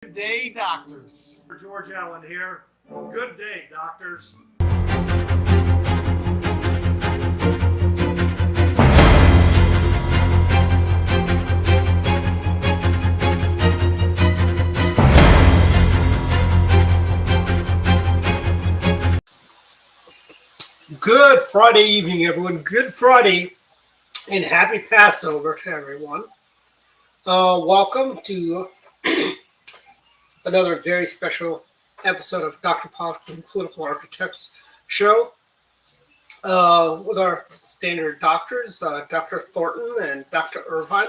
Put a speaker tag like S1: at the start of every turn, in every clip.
S1: Good day, doctors.
S2: George Allen here. Good day, doctors.
S3: Good Friday evening, everyone. Good Friday and happy Passover to everyone. Welcome to another very special episode of Dr. Politics and Political Architects show with our standard doctors, Dr. Thornton and Dr. Irvine.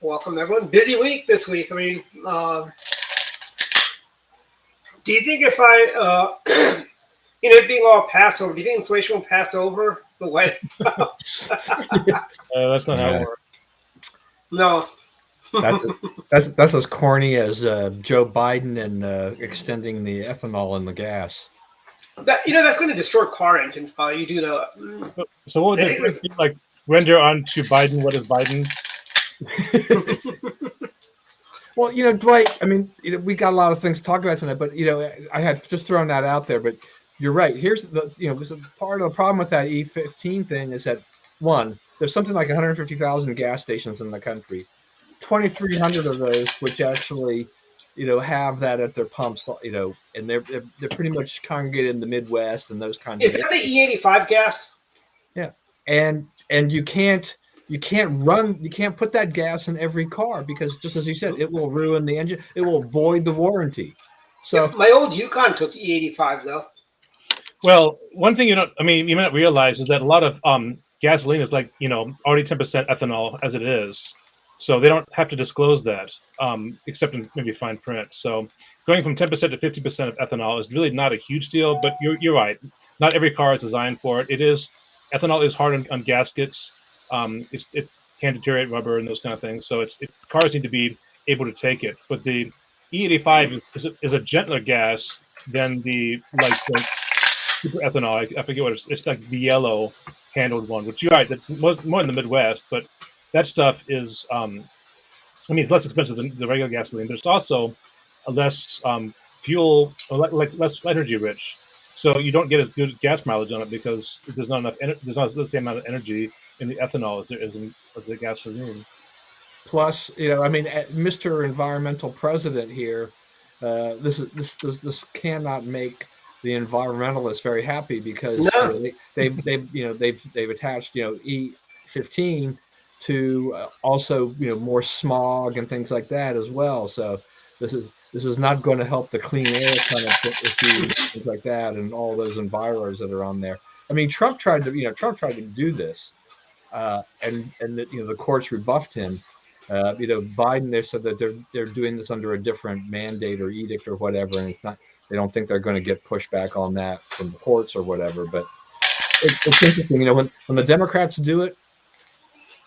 S3: Welcome, everyone. Busy week this week. I mean, do you think if I, it being all Passover, do you think inflation will pass over the White House?
S4: That's not how it works.
S3: No.
S5: That's as corny as Joe Biden and extending the ethanol in the gas.
S3: That's going to destroy car engines, probably. You do know that.
S4: So what would it be like? Render on to Biden. What is Biden?
S5: Well, Dwight. I mean, we got a lot of things to talk about tonight, but I had just thrown that out there. But you're right. Here's part of the problem with that E15 thing is that one, there's something like 150,000 gas stations in the country. 2,300 of those, which actually, have that at their pumps, and they're pretty much congregated in the Midwest and those kinds.
S3: Is that the E85 gas?
S5: Yeah, and you can't put that gas in every car because, just as you said, it will ruin the engine. It will void the warranty. So
S3: my old Yukon took E85 though.
S4: Well, one thing you may not realize is that a lot of gasoline is like already 10% ethanol as it is. So they don't have to disclose that, except in maybe fine print. So going from 10% to 50% of ethanol is really not a huge deal, but you're right. Not every car is designed for it. Ethanol is hard on gaskets. It can deteriorate rubber and those kind of things. So cars need to be able to take it. But the E85 is a gentler gas than the super ethanol. I forget what it's like, the yellow handled one, which you're right, that's more in the Midwest, but that stuff is, it's less expensive than the regular gasoline, but it's also a less fuel, or less energy rich. So you don't get as good gas mileage on it because there's not the same amount of energy in the ethanol as there is in the gasoline.
S5: Plus, Mr. Environmental President here, this cannot make the environmentalists very happy because they've attached E15 to also more smog and things like that as well. So this is not going to help the clean air kind of issues, things like that, and all those enviros that are on there. I mean, Trump tried to do this, and the courts rebuffed him. Biden, they said that they're doing this under a different mandate or edict or whatever, and it's not. They don't think they're going to get pushback on that from the courts or whatever. But it's interesting, when the Democrats do it,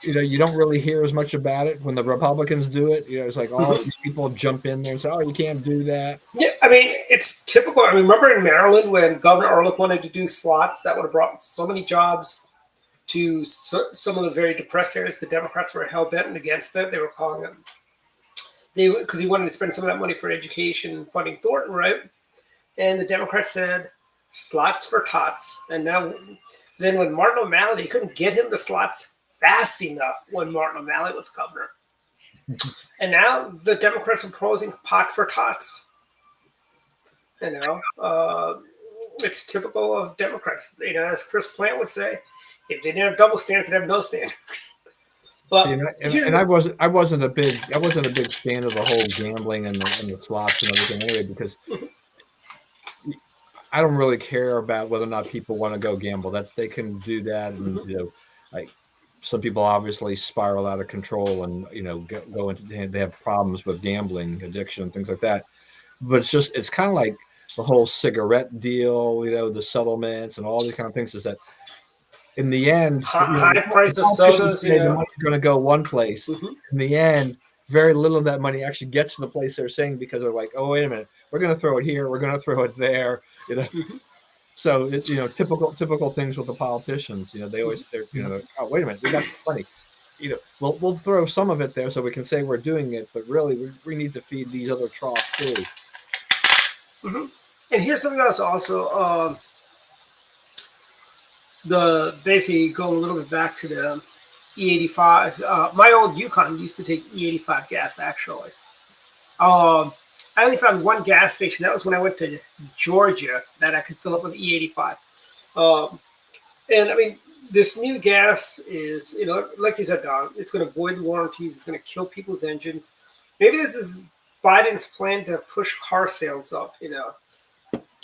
S5: you don't really hear as much about it. When the Republicans do it, it's like all these people jump in there and say, "Oh, you can't do that."
S3: Yeah, I mean, it's typical. I remember in Maryland when Governor Ehrlich wanted to do slots, that would have brought so many jobs to some of the very depressed areas. The Democrats were hell-bent against it. They were calling them because he wanted to spend some of that money for education funding Thornton, right? And the Democrats said, slots for tots. And then when Martin O'Malley, they couldn't get him the slots fast enough when Martin O'Malley was governor. And now the Democrats are proposing pot for tots. It's typical of Democrats. As Chris Plant would say, if they didn't have double standards, they'd have no standards. But
S5: I wasn't a big fan of the whole gambling and the slots and everything anyway, because I don't really care about whether or not people want to go gamble. That they can do that, and some people obviously spiral out of control and go into, they have problems with gambling addiction and things like that. But it's kind of like the whole cigarette deal, the settlements and all these kind of things. Is that in the end,
S3: high price of sodas,
S5: the money's going to go one place. In the end, very little of that money actually gets to the place they're saying, because they're like, oh, wait a minute, we're going to throw it here, we're going to throw it there, So it's typical things with the politicians. They always oh, wait a minute, we got money. we'll throw some of it there so we can say we're doing it, but really we need to feed these other troughs too.
S3: Mm-hmm. And here's something else also. The basically going a little bit back to the E85. My old Yukon used to take E85 gas actually. I only found one gas station. That was when I went to Georgia that I could fill up with E85. And I mean, this new gas is, like you said, Don, it's going to void warranties. It's going to kill people's engines. Maybe this is Biden's plan to push car sales up.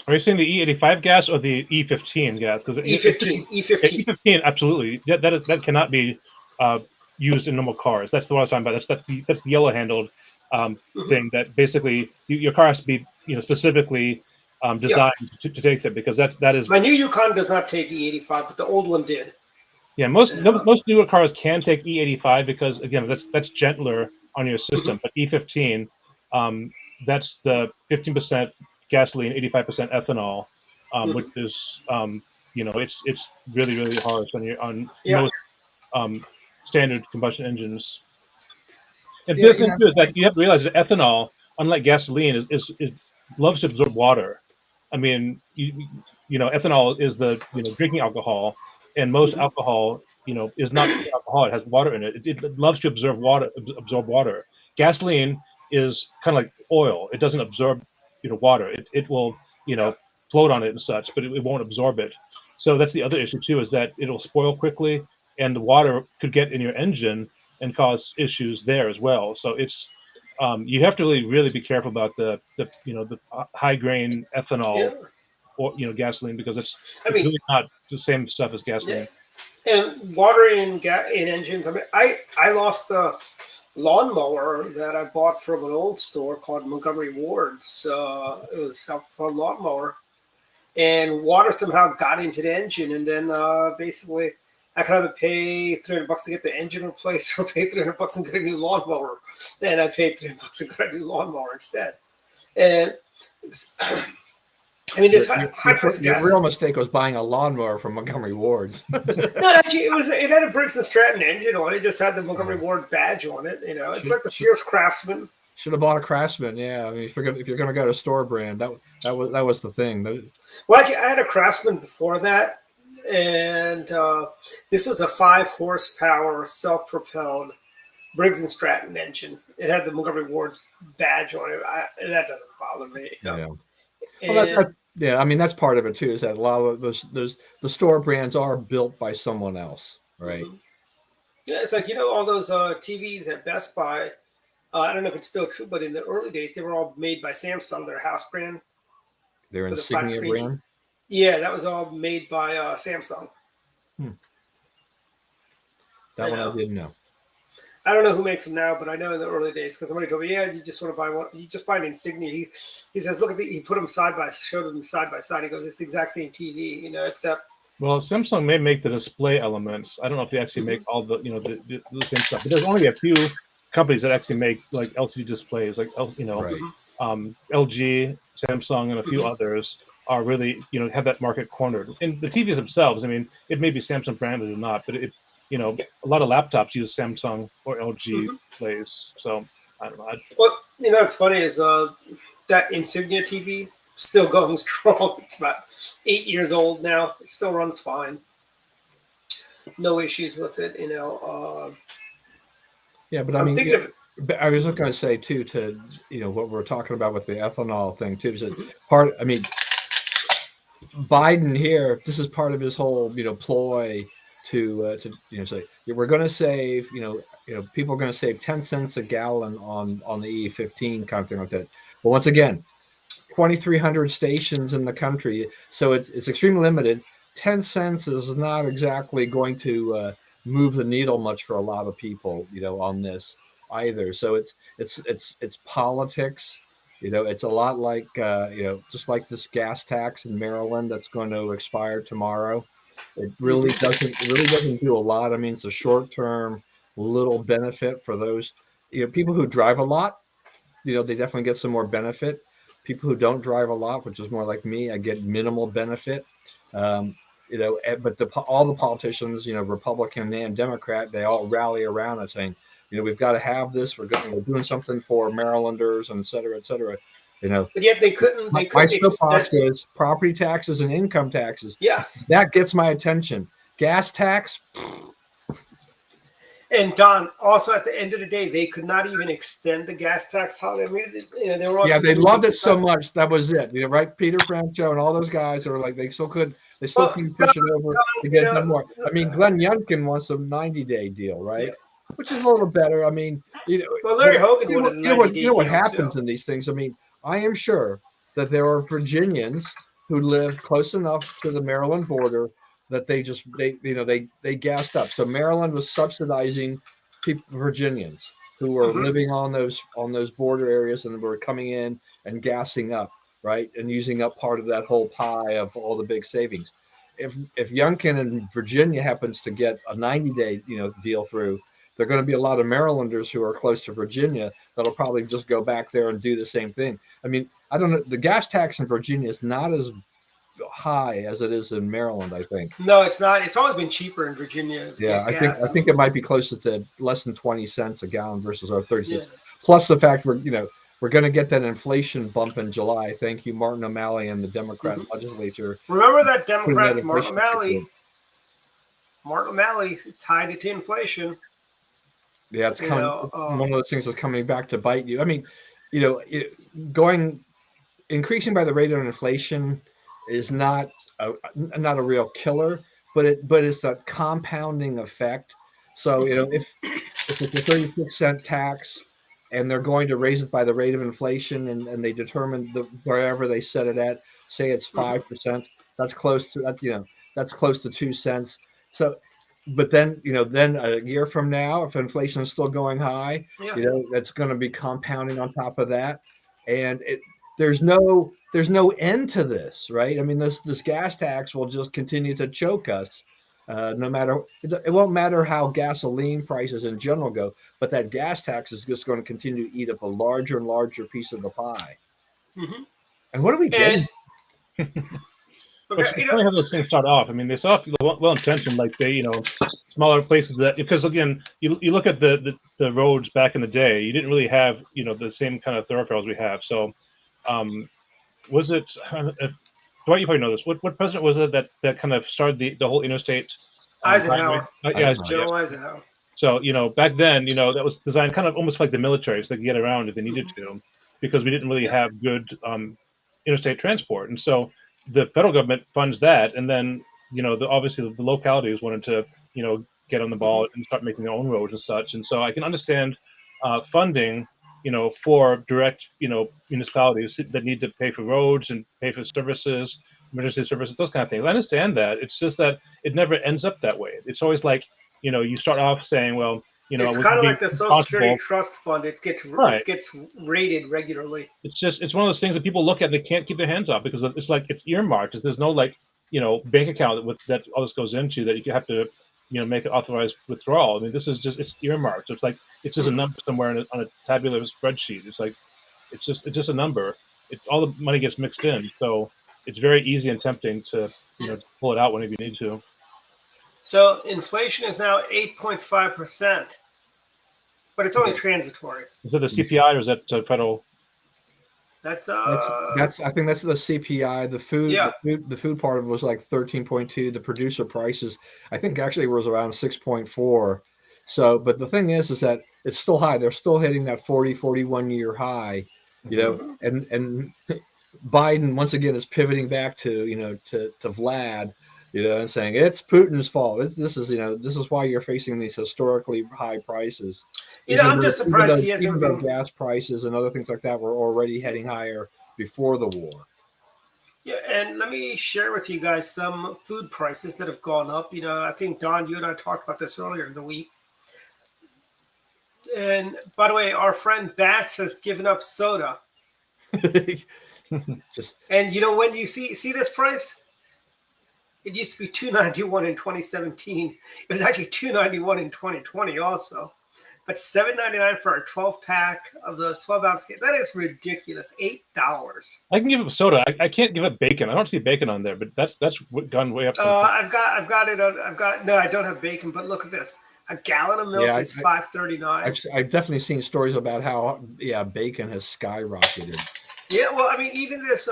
S4: Are you saying the E85 gas or the E15 gas? Because
S3: E15, E15,
S4: E15, absolutely. That cannot be used in normal cars. That's the one I was talking about. That's the yellow handled thing that basically your car has to be specifically designed to take that, because that is.
S3: My new Yukon does not take E85, but the old one did.
S4: Yeah, most newer cars can take E85 because again that's gentler on your system. But E15, that's the 15% gasoline, 85% ethanol, which is it's really really harsh on most standard combustion engines. And the other thing too is that you have to realize that ethanol, unlike gasoline, is loves to absorb water. I mean, ethanol is the drinking alcohol, and most alcohol, is not alcohol. It has water in it. It loves to absorb water. Gasoline is kind of like oil. It doesn't absorb, water. It will, float on it and such, but it won't absorb it. So that's the other issue too, is that it'll spoil quickly, and the water could get in your engine and cause issues there as well. So it's you have to really be careful about the high grain ethanol or gasoline, because it's really not the same stuff as gasoline.
S3: And water in engines. I mean, I lost a lawnmower that I bought from an old store called Montgomery Ward's. It was a self-propelled lawnmower, and water somehow got into the engine, and then basically I could either pay $300 to get the engine replaced, or pay $300 and get a new lawnmower. And I paid $300 and got a new lawnmower instead. And I mean, there's high price gas.
S5: Your real mistake was buying a lawnmower from Montgomery Ward's.
S3: No, actually, it had a Briggs and Stratton engine on it. It just had the Montgomery Ward badge on it. It's like the Sears Craftsman.
S5: Should have bought a Craftsman. Yeah, I mean, if you're gonna go to store brand, that was the thing.
S3: Well, actually, I had a Craftsman before that, and this was a 5 horsepower self-propelled Briggs and Stratton engine. It had the Montgomery Ward's badge on it. That doesn't bother me.
S5: Yeah. Well, I mean, that's part of it too. Is that a lot of those the store brands are built by someone else, right?
S3: Yeah, it's like all those TVs at Best Buy. I don't know if it's still true, but in the early days, they were all made by Samsung, their house brand.
S5: Their insignia brand?
S3: Yeah, that was all made by Samsung.
S5: That one I didn't know.
S3: I don't know who makes them now, but I know in the early days, because somebody told me, you just want to buy one. You just buy an insignia. He says, look at he put them showed them side by side. He goes, it's the exact same TV, except.
S4: Well, Samsung may make the display elements. I don't know if they actually make all the the same stuff. But there's only a few companies that actually make like LCD displays, like LG, Samsung, and a few others are really have that market cornered. And the TVs themselves, I mean, it may be Samsung branded or not, but a lot of laptops use Samsung or LG displays. So I don't know.
S3: Well, what's funny is that Insignia TV still going strong. It's about 8 years old now. It still runs fine. No issues with it,
S5: Yeah, but I mean, I was going to say too, to what we're talking about with the ethanol thing too. Is I mean, Biden here. This is part of his whole ploy to say we're going to save people are going to save 10 cents a gallon on the E15 kind of thing like that. But once again, 2,300 stations in the country, so it's extremely limited. 10 cents is not exactly going to move the needle much for a lot of people, on this either. So it's politics. It's a lot like just like this gas tax in Maryland that's going to expire tomorrow. It really doesn't do a lot. I mean, it's a short-term little benefit for those people who drive a lot. They definitely get some more benefit. People who don't drive a lot, which is more like me, I get minimal benefit. But all the politicians, Republican and Democrat, they all rally around it saying, we've got to have this. We're doing something for Marylanders, and et cetera, et cetera.
S3: But yet they couldn't.
S5: My soapbox is property taxes and income taxes.
S3: Yes.
S5: That gets my attention. Gas tax.
S3: And Don, also at the end of the day, they could not even extend the gas tax holiday. I mean, they were
S5: they loved it so much. That was it. Right? Peter Franco and all those guys are like, they still couldn't push it over to get done more. I mean, Glenn Youngkin wants a 90-day deal, right? Yeah. Which is a little better. I mean,
S3: well, Larry Hogan wanted a 90-day
S5: deal. What happens in these things? I mean, I am sure that there are Virginians who live close enough to the Maryland border that they gassed up. So Maryland was subsidizing Virginians who were living on those border areas and were coming in and gassing up, right, and using up part of that whole pie of all the big savings. If Youngkin in Virginia happens to get a 90-day deal through, there are going to be a lot of Marylanders who are close to Virginia that'll probably just go back there and do the same thing. I mean, I don't know. The gas tax in Virginia is not as high as it is in Maryland, I think.
S3: No, it's not. It's always been cheaper in Virginia.
S5: Yeah, I think it might be closer to less than 20 cents a gallon versus our 36. Yeah. Plus the fact we're going to get that inflation bump in July. Thank you, Martin O'Malley and the Democrat legislature.
S3: Remember that Democrats, Martin O'Malley tied it to inflation.
S5: Yeah, it's coming. One of those things that's coming back to bite you. I mean, increasing by the rate of inflation is not a real killer, but it's that compounding effect. So if it's a 36-cent tax and they're going to raise it by the rate of inflation, and they determine wherever they set it at, say it's 5%, that's close to 2 cents. So, but then then a year from now, if inflation is still going high, that's going to be compounding on top of that, and there's no end to this, right? I mean, this gas tax will just continue to choke us. No matter, it won't matter how gasoline prices in general go, but that gas tax is just going to continue to eat up a larger and larger piece of the pie. Mm-hmm. And what are we getting?
S4: But it's funny how those things start off. I mean, they start off well-intentioned, like they, smaller places that, because again, you look at the roads back in the day, you didn't really have, the same kind of thoroughfares we have. So, was it, Dwight, you probably know this, what president was it that kind of started the whole interstate?
S3: Eisenhower.
S4: General
S3: Eisenhower.
S4: So, back then, that was designed kind of almost like the military, so they could get around if they needed to, because we didn't really have good interstate transport. And so the federal government funds that, and then obviously the localities wanted to get on the ball and start making their own roads and such. And so I can understand funding for direct municipalities that need to pay for roads and pay for services, emergency services, those kind of things. I understand that. It's just that it never ends up that way. It's always like you start off saying, well,
S3: it's kind of like the Social Security Trust Fund. It gets rated regularly.
S4: It's one of those things that people look at and they can't keep their hands off, because it's like it's earmarked. There's no bank account that all this goes into that you have to make an authorized withdrawal. I mean, this is just, it's earmarked. So it's like it's just a number somewhere on a tabular spreadsheet. It's like it's just a number. All the money gets mixed in, so it's very easy and tempting to pull it out whenever you need to.
S3: So inflation is now 8.5%, but it's only transitory.
S4: Is that the CPI or is that federal?
S3: That's
S5: I think that's the CPI. The food part of it was like 13.2. The producer prices, I think, actually was around 6.4. So, but the thing is that it's still high. They're still hitting that 41 year high, and Biden once again is pivoting back to Vlad, and saying it's Putin's fault. This is why you're facing these historically high prices.
S3: I'm just surprised he hasn't
S5: been. Gas prices and other things like that were already heading higher before the war.
S3: Yeah, and let me share with you guys some food prices that have gone up. I think, Don, you and I talked about this earlier in the week. And by the way, our friend Bats has given up soda. And when you see this price, it used to be $2.91 in 2017. It was actually $2.91 in 2020 also. But $7.99 for a 12-pack of those 12-ounce cans. That is ridiculous. $8.
S4: I can give up soda. I can't give up bacon. I don't see bacon on there, but that's gone way up.
S3: I've got it. No, I don't have bacon. But look at this. A gallon of milk is $5.39.
S5: I've definitely seen stories about how bacon has skyrocketed.
S3: Yeah, well, I mean, even this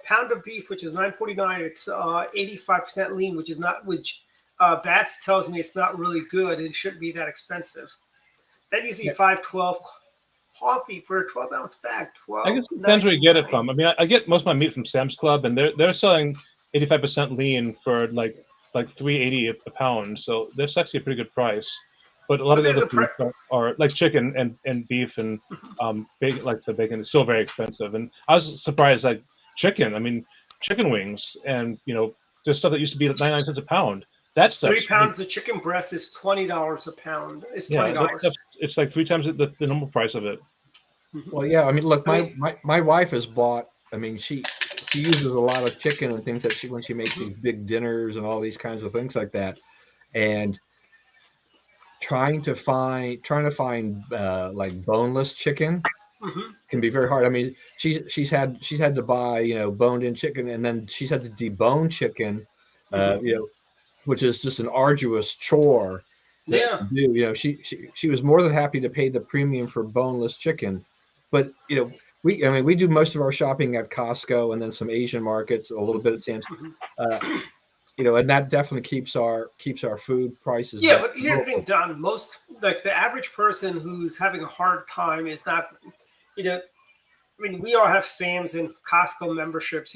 S3: pound of beef, which is $9.49, it's 85% lean, which Bats tells me it's not really good. It shouldn't be that expensive. That used to be $5.12. Coffee for a 12-ounce bag.
S4: I guess it depends where you get it from. I mean, I get most of my meat from Sam's Club, and they're selling 85% lean for like $3.80 a pound. So that's actually a pretty good price. But a lot of the other foods are like chicken and beef and bacon, like the bacon is still very expensive. And I was surprised, like chicken. I mean, chicken wings and just stuff that used to be 99 cents a pound. That's
S3: 3 pounds of chicken breast is $20 a pound. It's $20.
S4: Yeah, it's like 3 times the normal price of it.
S5: Well, yeah. I mean, look, my wife has bought. I mean, she uses a lot of chicken and things that when she makes these big dinners and all these kinds of things like that, and trying to find like boneless chicken can be very hard. I mean, she's had to buy boned in chicken, and then she's had to debone chicken, which is just an arduous chore to do. She was more than happy to pay the premium for boneless chicken, but we do most of our shopping at Costco and then some Asian markets, a little bit at Sam's. And that definitely keeps our food prices.
S3: Yeah, but here's the thing, Don. Most, like the average person who's having a hard time is not, I mean, we all have Sam's and Costco memberships.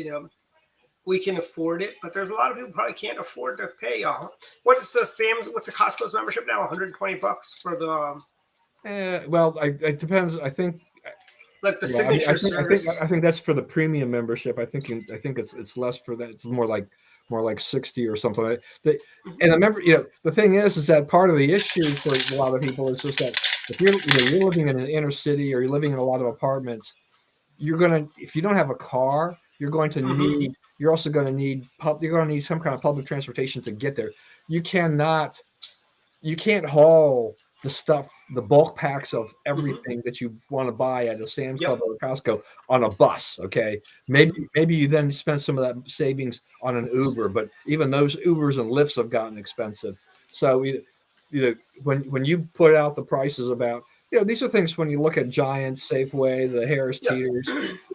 S3: We can afford it, but there's a lot of people who probably can't afford to pay. What's the Costco's membership now? $120 for the.
S5: Well, it depends. I think.
S3: Like the signature service.
S5: I think that's for the premium membership. I think it's less for that. It's more like 60 or something. And I remember, the thing is that part of the issue for a lot of people is just that if you're living in an inner city or you're living in a lot of apartments, if you don't have a car, you're going to need. You're also going to need. You're going to need some kind of public transportation to get there. You can't haul the stuff, the bulk packs of everything that you want to buy at a Sam's Club or Costco on a bus. Okay, maybe you then spend some of that savings on an Uber, but even those Ubers and Lyfts have gotten expensive. So when you put out the prices about these are things when you look at Giant, Safeway, the Harris Teeters,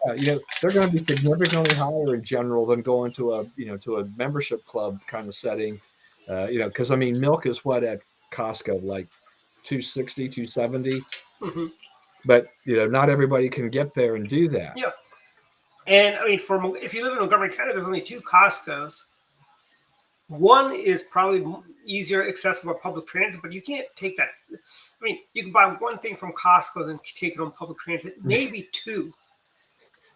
S5: they're going to be significantly higher in general than going to a membership club kind of setting. Because I mean, milk is what at Costco, like $2.60, $2.70. But not everybody can get there and do that.
S3: Yeah. And I mean, if you live in Montgomery County, there's only 2 Costcos. One is probably easier accessible by public transit, but you can't take that. I mean, you can buy one thing from Costco and take it on public transit, maybe 2.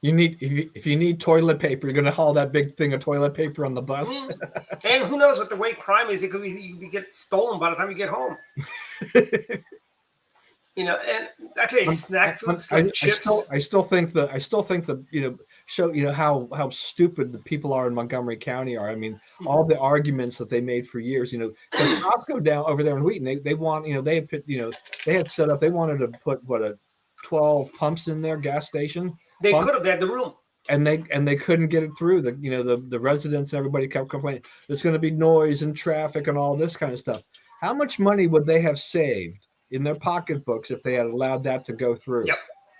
S5: If you need toilet paper, you're going to haul that big thing of toilet paper on the bus.
S3: And who knows what the way crime is? It could be you could get stolen by the time you get home. And I tell you, snack foods like chips.
S5: I still think the show how stupid the people are in Montgomery County are. I mean, all the arguments that they made for years. Costco down over there in Wheaton, they want they had set up. They wanted to put 12 pumps in their gas station.
S3: They could have. They had the room.
S5: And they couldn't get it through. The residents and everybody kept complaining. There's going to be noise and traffic and all this kind of stuff. How much money would they have saved in their pocketbooks if they had allowed that to go through?
S3: Yep.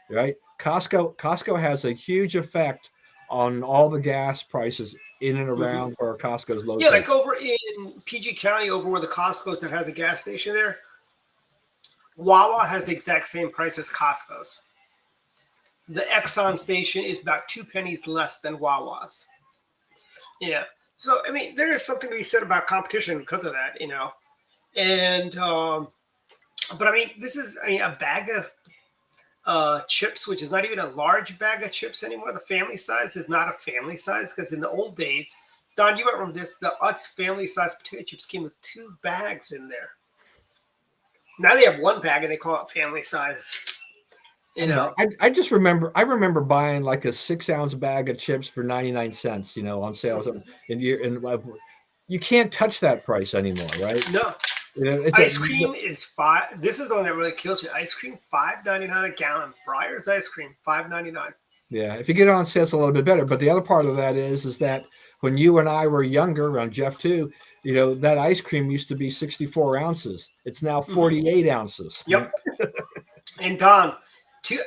S5: Right. Costco has a huge effect on all the gas prices in and around where Costco's located.
S3: Yeah, like over in PG County, over where the Costco's that has a gas station there, Wawa has the exact same price as Costco's. The Exxon station is about 2 pennies less than Wawa's. Yeah. So, I mean, there is something to be said about competition because of that, And, but I mean, this is, a bag of chips, which is not even a large bag of chips anymore. The family size is not a family size because in the old days, Don, you might remember this, the Utz family size potato chips came with 2 bags in there. Now they have 1 bag and they call it family size.
S5: I just remember buying like a 6-ounce bag of chips for 99 cents, on sale. And you can't touch that price anymore, right?
S3: No. Ice cream is $5. This is the one that really kills me. Ice cream $5.99 a gallon. Breyer's ice cream $5.99.
S5: Yeah, if you get it on sale, it's a little bit better. But the other part of that is that when you and I were younger, around Jeff too, that ice cream used to be 64 ounces. It's now 48 ounces.
S3: Yep. And Don,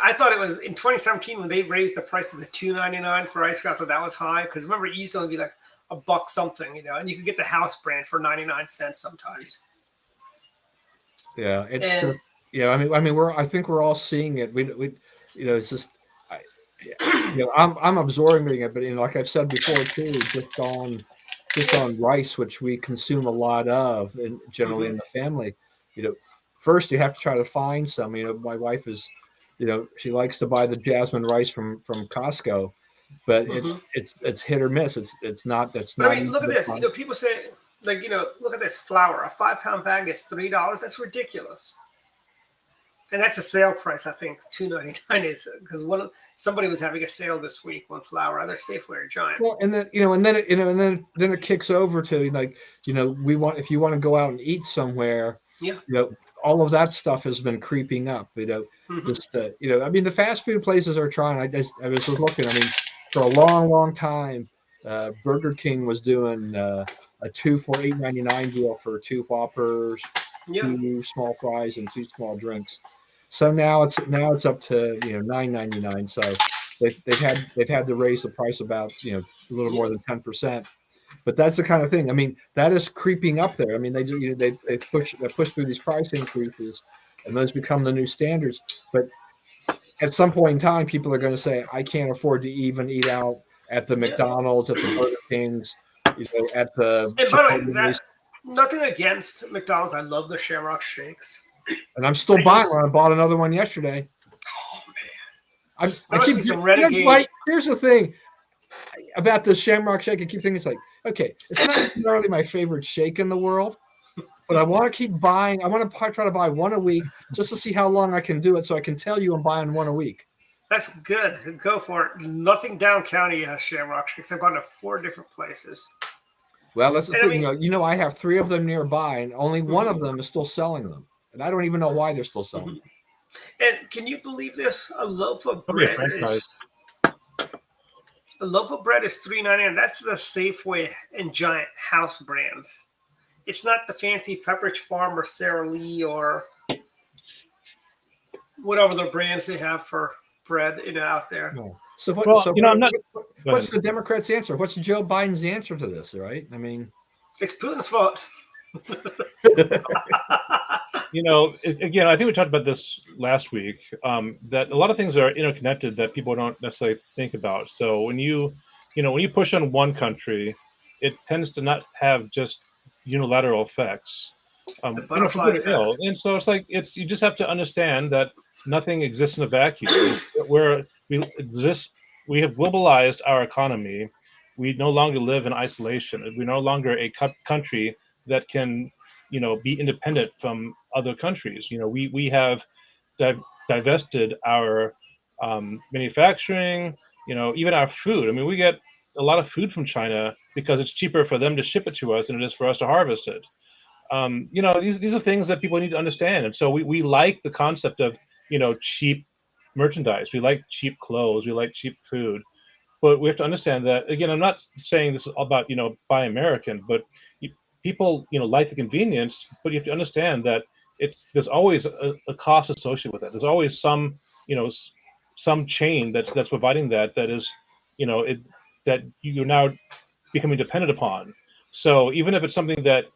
S3: I thought it was in 2017 when they raised the prices to $2.99 for ice cream. I thought that was high because remember it used to only be like a buck something, and you could get the house brand for 99 cents sometimes.
S5: Yeah, it's I think we're all seeing it. It's just, I'm absorbing it, but like I've said before too, just on rice, which we consume a lot of, and generally in the family. First you have to try to find some. My wife is, she likes to buy the jasmine rice from Costco, but it's hit or miss. It's not.
S3: But I mean, look at this. People say look at this flour. A 5-pound bag is $3. That's ridiculous. And that's a sale price, I think. $2.99 is because somebody was having a sale this week on flour, either Safeway or Giant.
S5: Well, and then it kicks over to if you want to go out and eat somewhere.
S3: Yeah.
S5: All of that stuff has been creeping up. The fast food places are trying. I was looking. I mean, for a long time, Burger King was doing a 2 for $8.99 deal for 2 Whoppers, 2 small fries, and 2 small drinks. So now it's up to $9.99. So they've had to raise the price about a little more than 10%. But that's the kind of thing. I mean, that is creeping up there. I mean, they push through these price increases, and those become the new standards. But at some point in time, people are going to say, I can't afford to even eat out at the McDonald's, at the Burger Kings, at the.
S3: And by the way, nothing against McDonald's. I love the Shamrock Shakes.
S5: And I'm still buying one. I bought another one yesterday.
S3: Oh man! I keep
S5: some renegade. Here's the thing about the Shamrock Shake. I keep thinking it's like, okay, it's not necessarily my favorite shake in the world, but I want to keep buying. I want to try to buy one a week just to see how long I can do it, so I can tell you I'm buying one a week.
S3: That's good. Go for it. Nothing down county has Shamrock Shakes. I've gone to 4 different places.
S5: Well, that's the thing. I mean, I have 3 of them nearby, and only one of them is still selling them. And I don't even know why they're still selling them.
S3: And can you believe this? A loaf of bread is $3.99. That's the Safeway and Giant house brands. It's not the fancy Pepperidge Farm or Sara Lee or whatever the brands they have for bread out there.
S5: No. So what's the Democrats' answer? What's Joe Biden's answer to this? Right? I mean,
S3: it's Putin's fault.
S4: Again, I think we talked about this last week, that a lot of things are interconnected that people don't necessarily think about. So when you push on one country, it tends to not have just unilateral effects.
S3: The butterfly effect.
S4: And so it's like you just have to understand that nothing exists in a vacuum. We have globalized our economy. We no longer live in isolation. We're no longer a country that can be independent from other countries. We have divested our manufacturing, even our food. I mean, we get a lot of food from China because it's cheaper for them to ship it to us than it is for us to harvest it. These are things that people need to understand. And so we like the concept of, cheap merchandise. We like cheap clothes. We like cheap food. But we have to understand that, again, I'm not saying this is all about, buy American, but people, like the convenience, but you have to understand that there's always a cost associated with it. There's always some chain that's providing that is, that you're now becoming dependent upon. So even if it's something that,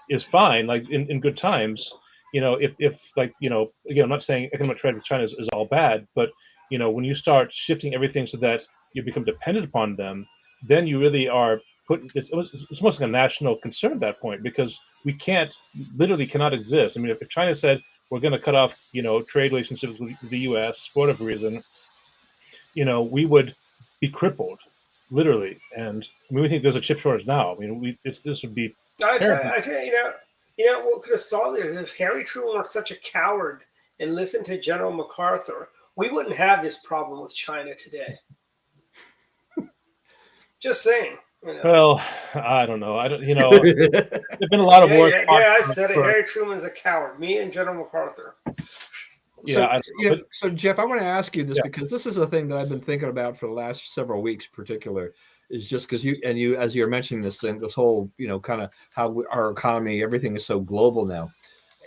S4: is fine, like in good times, if again, I'm not saying economic trade with China is all bad, but, when you start shifting everything so that you become dependent upon them, then you really are it's almost like a national concern at that point, because we literally cannot exist. I mean, if China said we're going to cut off, trade relationships with the U.S. for whatever reason, we would be crippled, literally. And I mean, we think there's a chip shortage now. I mean, this would be.
S3: I tell you, what could have solved it if Harry Truman weren't such a coward and listened to General MacArthur. We wouldn't have this problem with China today. Just saying. You know.
S4: Well, I don't know. I don't. There've been a lot of wars.
S3: I said it. Harry Truman's a coward. Me and General MacArthur.
S4: Yeah,
S5: so Jeff, I want to ask you this
S4: Yeah.
S5: because this is a thing that I've been thinking about for the last several weeks, particular, is just because you as you're mentioning this thing, this whole kind of how our economy, everything is so global now,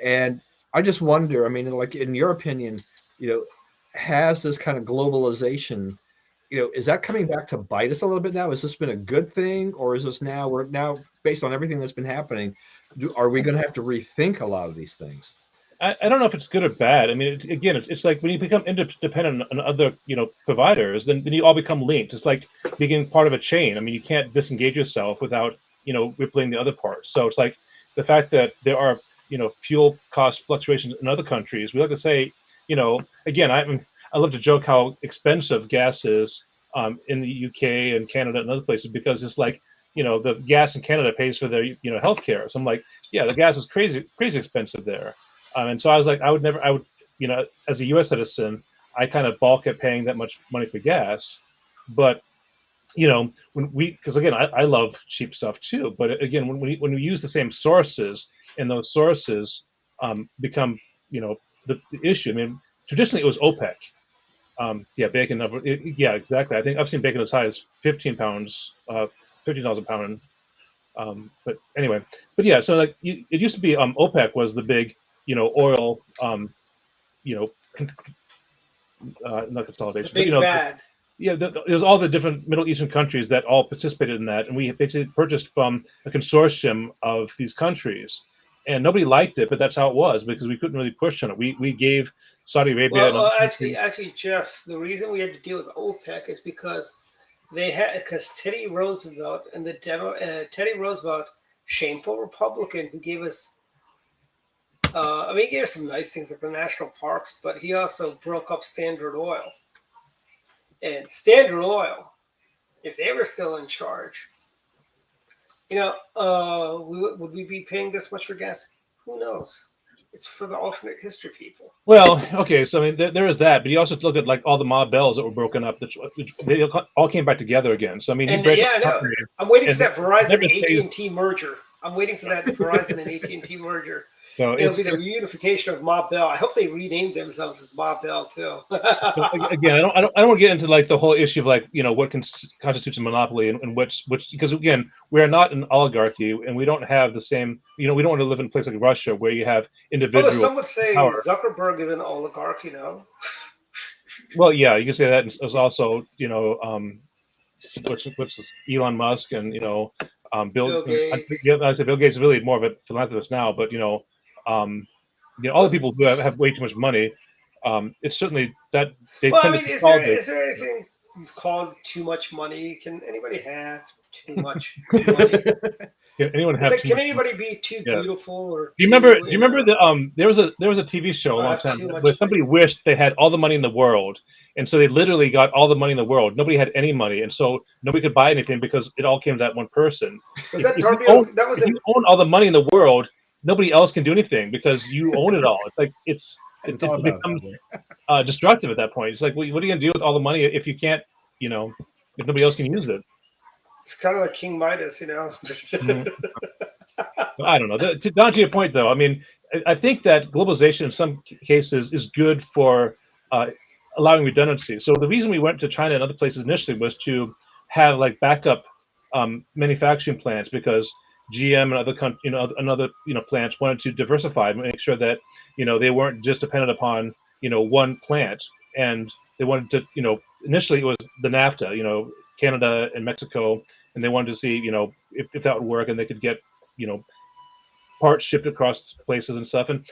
S5: and I just wonder. I mean, like in your opinion, has this kind of globalization, is that coming back to bite us a little bit now? Has this been a good thing, or is this we're now based on everything that's been happening? Are we going to have to rethink a lot of these things?
S4: I don't know if it's good or bad. I mean, it's like when you become interdependent on other, providers, then you all become linked. It's like being part of a chain. I mean, you can't disengage yourself without, rippling the other parts. So it's like the fact that there are, fuel cost fluctuations in other countries. We like to say, again, I love to joke how expensive gas is in the UK and Canada and other places because it's like, the gas in Canada pays for their, healthcare. So I'm like, yeah, the gas is crazy expensive there. And so I was like, I would, as a U.S. citizen, I kind of balk at paying that much money for gas. But, because again, I love cheap stuff too. But again, when we use the same sources and those sources become, the issue. I mean, traditionally it was OPEC. Bacon. Yeah, exactly. I think I've seen bacon as high as 15 pounds, $15 a pound. But anyway, yeah, so like it used to be OPEC was the big oil you know not consolidation,
S3: The
S4: but
S3: big bad.
S4: there's all the different Middle Eastern countries that all participated in that, and we basically purchased from a consortium of these countries, and nobody liked it, but that's how it was because we couldn't really push on it. We gave Saudi Arabia and other countries.
S3: Actually, Jeff, the reason we had to deal with OPEC is because Teddy Roosevelt and Teddy Roosevelt, shameful Republican, who gave us. He gave us some nice things like the national parks, but he also broke up Standard Oil. And Standard Oil, if they were still in charge, would we be paying this much for gas? Who knows? It's for the alternate history people.
S4: Well, okay, so I mean, there is that, but you also look at like all the Ma Bells that were broken up. They all came back together again. So I mean,
S3: I know. I'm waiting for that Verizon AT&T merger. I'm waiting for that Verizon and AT&T merger.
S4: So
S3: it'll be the reunification of Ma Bell. I hope they renamed themselves as Ma Bell too.
S4: Again, I don't want to get into like the whole issue of like what constitutes a monopoly and which because again we are not an oligarchy and we don't have the same we don't want to live in a place like Russia where you have individual.
S3: Some would say
S4: power.
S3: Zuckerberg is an oligarch,
S4: Well, yeah, you can say that is also which is Elon Musk and Bill
S3: Gates.
S4: I say Bill Gates is really more of a philanthropist now, but all the people who have way too much money, it's certainly that they tend to
S3: is there anything called too much money? Can anybody have too much money?
S4: Can anyone have?
S3: Can anybody be too beautiful? Or
S4: do you remember the there was a TV show a long time where somebody wished they had all the money in the world, and so they literally got all the money in the world. Nobody had any money, and so nobody could buy anything because it all came to that one person.
S3: Was that Darby?
S4: If you own all the money in the world, nobody else can do anything because you own it all. It's like it becomes destructive at that point. It's like, what are you going to do with all the money if you can't, if nobody else can use it?
S3: It's kind of like King Midas,
S4: Mm-hmm. I don't know. Down to your point, though, I mean, I think that globalization in some cases is good for allowing redundancy. So the reason we went to China and other places initially was to have like backup manufacturing plants because GM and other plants wanted to diversify and make sure that they weren't just dependent upon one plant, and they wanted to initially it was the NAFTA, Canada and Mexico, and they wanted to see if that would work and they could get parts shipped across places and stuff. And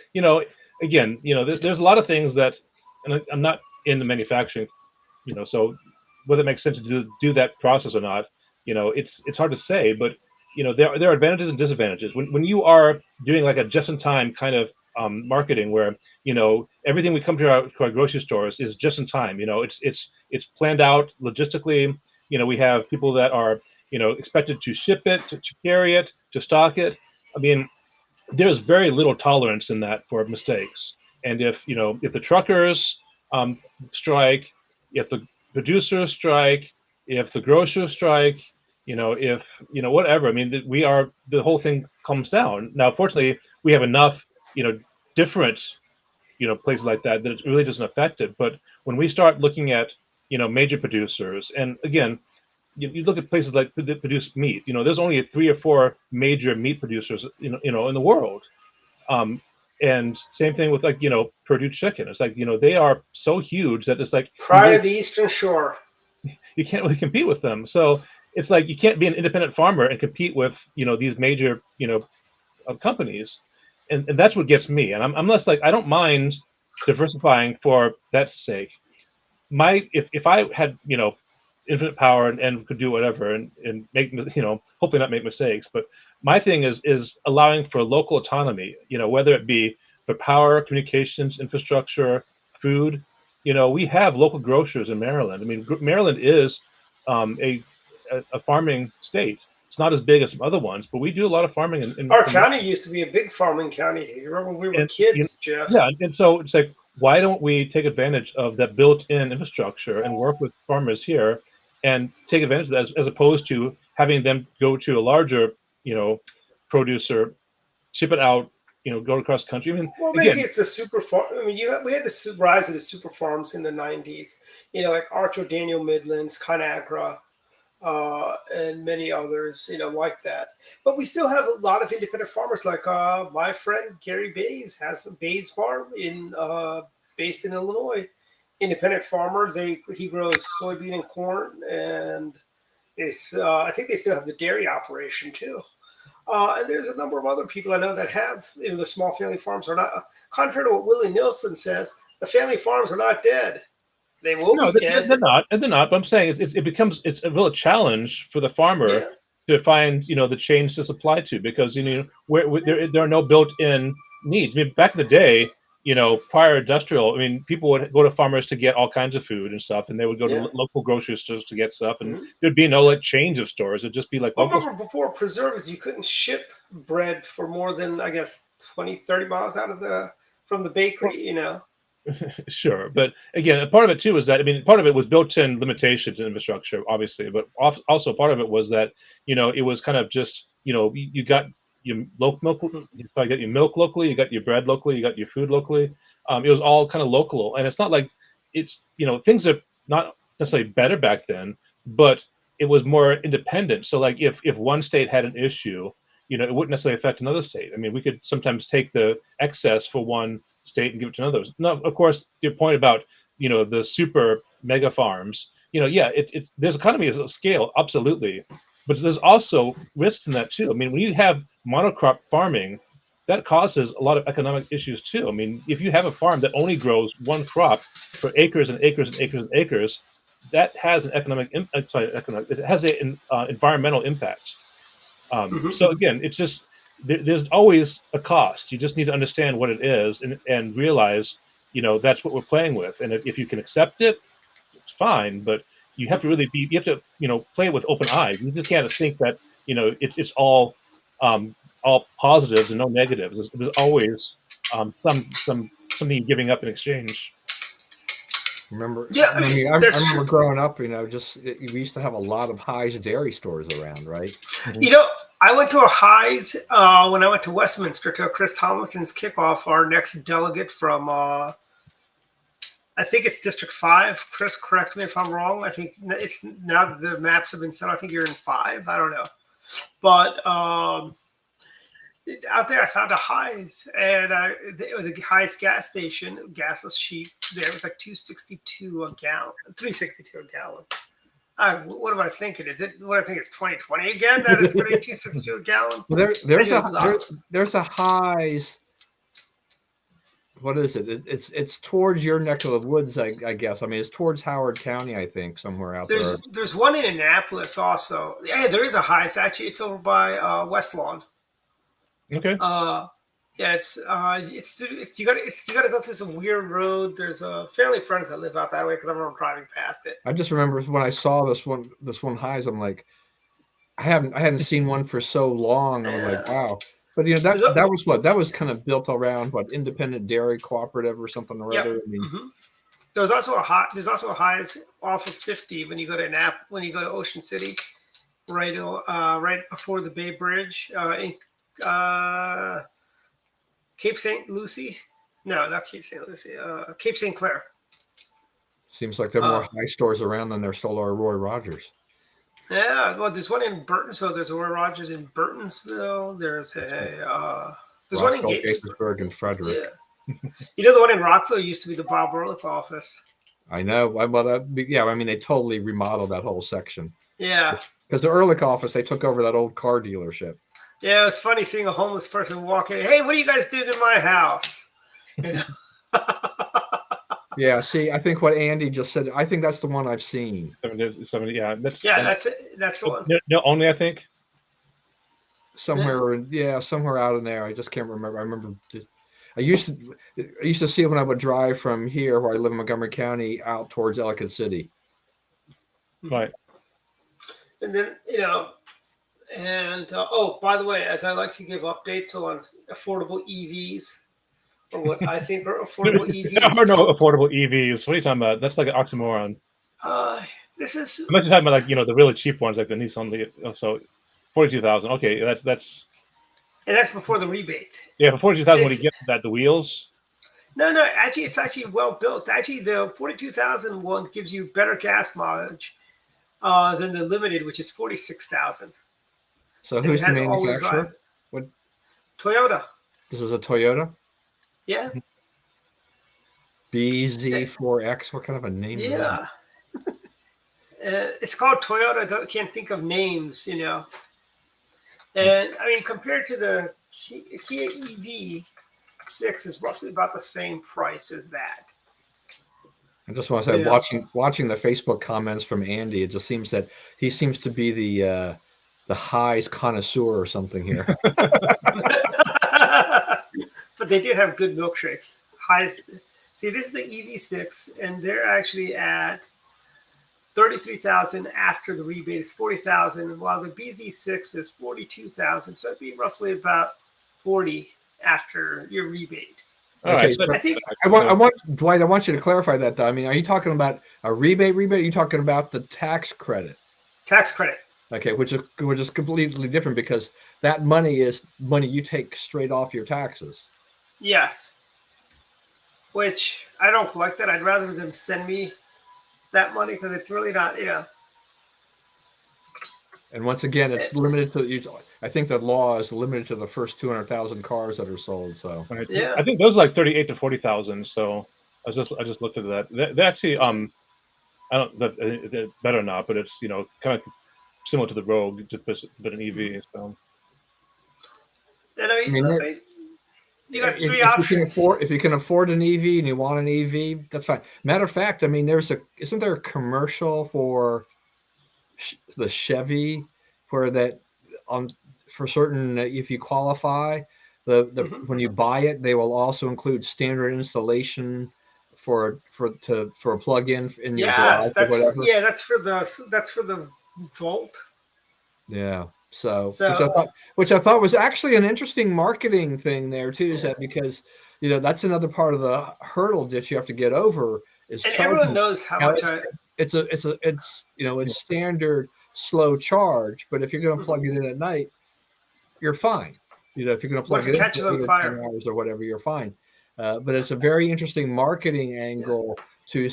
S4: again, there's a lot of things that, and I'm not in the manufacturing, so whether it makes sense to do that process or not, it's hard to say. But there are advantages and disadvantages when you are doing like a just-in-time kind of marketing where everything we come to our grocery stores is just in time. It's planned out logistically. We have people that are expected to ship it, to carry it, to stock it. I mean, there's very little tolerance in that for mistakes. And if the truckers strike, if the producers strike, if the grocers strike, if whatever. I mean, we are the whole thing comes down. Now, fortunately, we have enough different places like that it really doesn't affect it. But when we start looking at major producers, and again, you look at places like that produce meat. There's only 3 or 4 major meat producers in the world. And same thing with like Purdue Chicken. It's like they are so huge that it's like
S3: Pride of the Eastern Shore.
S4: you can't really compete with them. So it's like you can't be an independent farmer and compete with these major companies, and that's what gets me. And I'm less like I don't mind diversifying for that sake. If I had infinite power and could do whatever and make hopefully not make mistakes, but my thing is allowing for local autonomy, whether it be for power, communications, infrastructure, food. We have local grocers in Maryland. I mean, Maryland is a farming state. It's not as big as some other ones, but we do a lot of farming
S3: Our county used to be a big farming county. You remember when we were kids, Jeff?
S4: Yeah, and so it's like, why don't we take advantage of that built-in infrastructure and work with farmers here and take advantage of that as opposed to having them go to a larger, producer, ship it out, go across the country. I mean,
S3: well, basically, it's the super farm. I mean, we had the rise of the super farms in the '90s. Like Archer Daniel Midlands, ConAgra, and many others, like that. But we still have a lot of independent farmers. Like my friend Gary Bays has a Bays farm based in Illinois. Independent farmer. He grows soybean and corn, and I think they still have the dairy operation too. And there's a number of other people I know that have the small family farms are not. Contrary to what Willie Nilsson says, the family farms are not dead. They will be dead.
S4: They're not. But I'm saying it's a real challenge for the farmer to find the chains to supply to, because where there are no built-in needs. I mean, back in the day, prior industrial, I mean, people would go to farmers to get all kinds of food and stuff, and they would go to local grocery stores to get stuff, and there'd be no like change of stores. It'd just be like local.
S3: Remember before preservatives, you couldn't ship bread for more than, I guess, 20, 30 miles from the bakery,
S4: Sure, but again, a part of it too is that part of it was built-in limitations in infrastructure, obviously, but also part of it was that it was kind of just you got your milk, you probably got your milk locally, you got your bread locally, you got your food locally. It was all kind of local, and it's not like it's things are not necessarily better back then, but it was more independent. So like if one state had an issue, it wouldn't necessarily affect another state. I mean, we could sometimes take the excess for one state and give it to another. Now, of course, your point about the super mega farms, there's economies of scale, absolutely, but there's also risks in that too. I mean, when you have monocrop farming, that causes a lot of economic issues too. I mean, if you have a farm that only grows one crop for acres and acres and acres and acres, that has an it has an environmental impact. So again, it's just there's always a cost. You just need to understand what it is and realize that's what we're playing with. And if you can accept it, it's fine. But you have to really you have to play it with open eyes. You just can't think that it's all positives and no negatives. There's always something giving up in exchange.
S5: Remember?
S3: Yeah,
S5: I remember growing up. We used to have a lot of High's dairy stores around, right?
S3: I went to a High's when I went to Westminster to Chris Tomlinson's kickoff. Our next delegate from, I think it's District 5. Chris, correct me if I'm wrong. I think it's now that the maps have been set. I think you're in 5. I don't know, but out there I found a High's, and it was a High's gas station. Gas was cheap there. It was like $2.62 a gallon, $3.62 a gallon. What am I thinking? What I think it's 2020 again? That is going to be $2.62 a gallon.
S5: Well, there's a High's. What is it? It's towards your neck of the woods, I guess. I mean, it's towards Howard County, I think, somewhere out there.
S3: There's one in Annapolis also. Yeah, there is a High's. Actually, it's over by West Lawn.
S4: Okay.
S3: Yeah, it's you got to go through some weird road. There's family friends that live out that way because I remember driving past it.
S5: I just remember when I saw this one High's, I'm like, I hadn't seen one for so long. I was like, wow. But that was kind of built around independent dairy cooperative or something or other. I mean,
S3: there's also a High's off of 50 when you go to Ocean City. right before the Bay Bridge in Cape St. Lucie. No, not Cape St. Lucie. Cape St. Clair.
S5: Seems like there are more
S3: Uh,
S5: high stores around than there still are Roy Rogers.
S3: Yeah, well, there's one in Burtonsville. There's a Roy Rogers in Burtonsville. There's one in
S5: Rockville,
S3: Gates.
S5: Gaithersburg, and Frederick.
S3: Yeah, you know the one in Rockville used to be the Bob Ehrlich office.
S5: I know. Well, yeah, I mean, they totally remodeled that whole section.
S3: Yeah,
S5: Because the Ehrlich office, they took over that old car dealership.
S3: yeah, it was funny seeing a homeless person walk in. Hey, what are you guys doing in my house? You know?
S5: Yeah, see, I think what Andy just said, I think that's the one I've seen.
S4: 70, yeah,
S3: That's it. That's the one.
S4: No, only I think.
S5: Somewhere out in there. I just can't remember. I remember I used to see it when I would drive from here, where I live in Montgomery County, out towards Ellicott City.
S4: Right.
S3: And then oh, by the way, as I like to give updates on affordable EVs, or what I think are affordable EVs.
S4: There are no affordable EVs. What are you talking about? That's like an oxymoron.
S3: This is.
S4: I'm actually talking about the really cheap ones, like the Nissan. So 42,000. Okay, that's.
S3: And that's before the rebate.
S4: Yeah, for 42,000, when you get that, the wheels.
S3: No, actually, it's actually well built. Actually, the 42,000 one gives you better gas mileage than the limited, which is 46,000.
S5: So who's the manufacturer?
S3: What? Toyota.
S5: This is a Toyota?
S3: Yeah.
S5: BZ4X. What kind of a name is that?
S3: It's called Toyota. I can't think of names, And I mean, compared to the Kia EV6 is roughly about the same price as that.
S5: I just want to say, watching the Facebook comments from Andy, it just seems that he seems to be the highs connoisseur or something here.
S3: But they did have good milkshakes. See, this is the EV6, and they're actually at 33,000 after the rebate is 40,000, while the BZ6 is 42,000. So it'd be roughly about 40 after your rebate.
S4: All right. So
S5: I want Dwight. I want you to clarify that, though. I mean, are you talking about a rebate? Are you talking about the tax credit?
S3: Tax credit.
S5: Okay, which is completely different, because that money is money you take straight off your taxes.
S3: Yes. Which I don't collect that. I'd rather them send me that money, because it's really not,
S5: And once again, it's limited to. I think the law is limited to the first 200,000 cars that are sold. So
S3: yeah,
S4: I think those are like 38 to 40,000. So I just looked at that. They actually I don't that better or not, but it's kind of similar to the Rogue, but an EV. So.
S3: And I mean you got three options.
S5: If you can afford an EV and you want an EV, that's fine. Matter of fact, I mean, isn't there a commercial for the Chevy where that for certain, if you qualify, when you buy it, they will also include standard installation for a plug-in in your garage or whatever.
S3: Yeah, that's for the Volt.
S5: Yeah. So which I thought was actually an interesting marketing thing there too, is that because that's another part of the hurdle that you have to get over is
S3: and everyone knows how much
S5: it's standard slow charge, but if you're going to plug it in at night, you're fine. If you're going to plug it in
S3: catches on fire
S5: 10 hours or whatever, you're fine. But it's a very interesting marketing angle to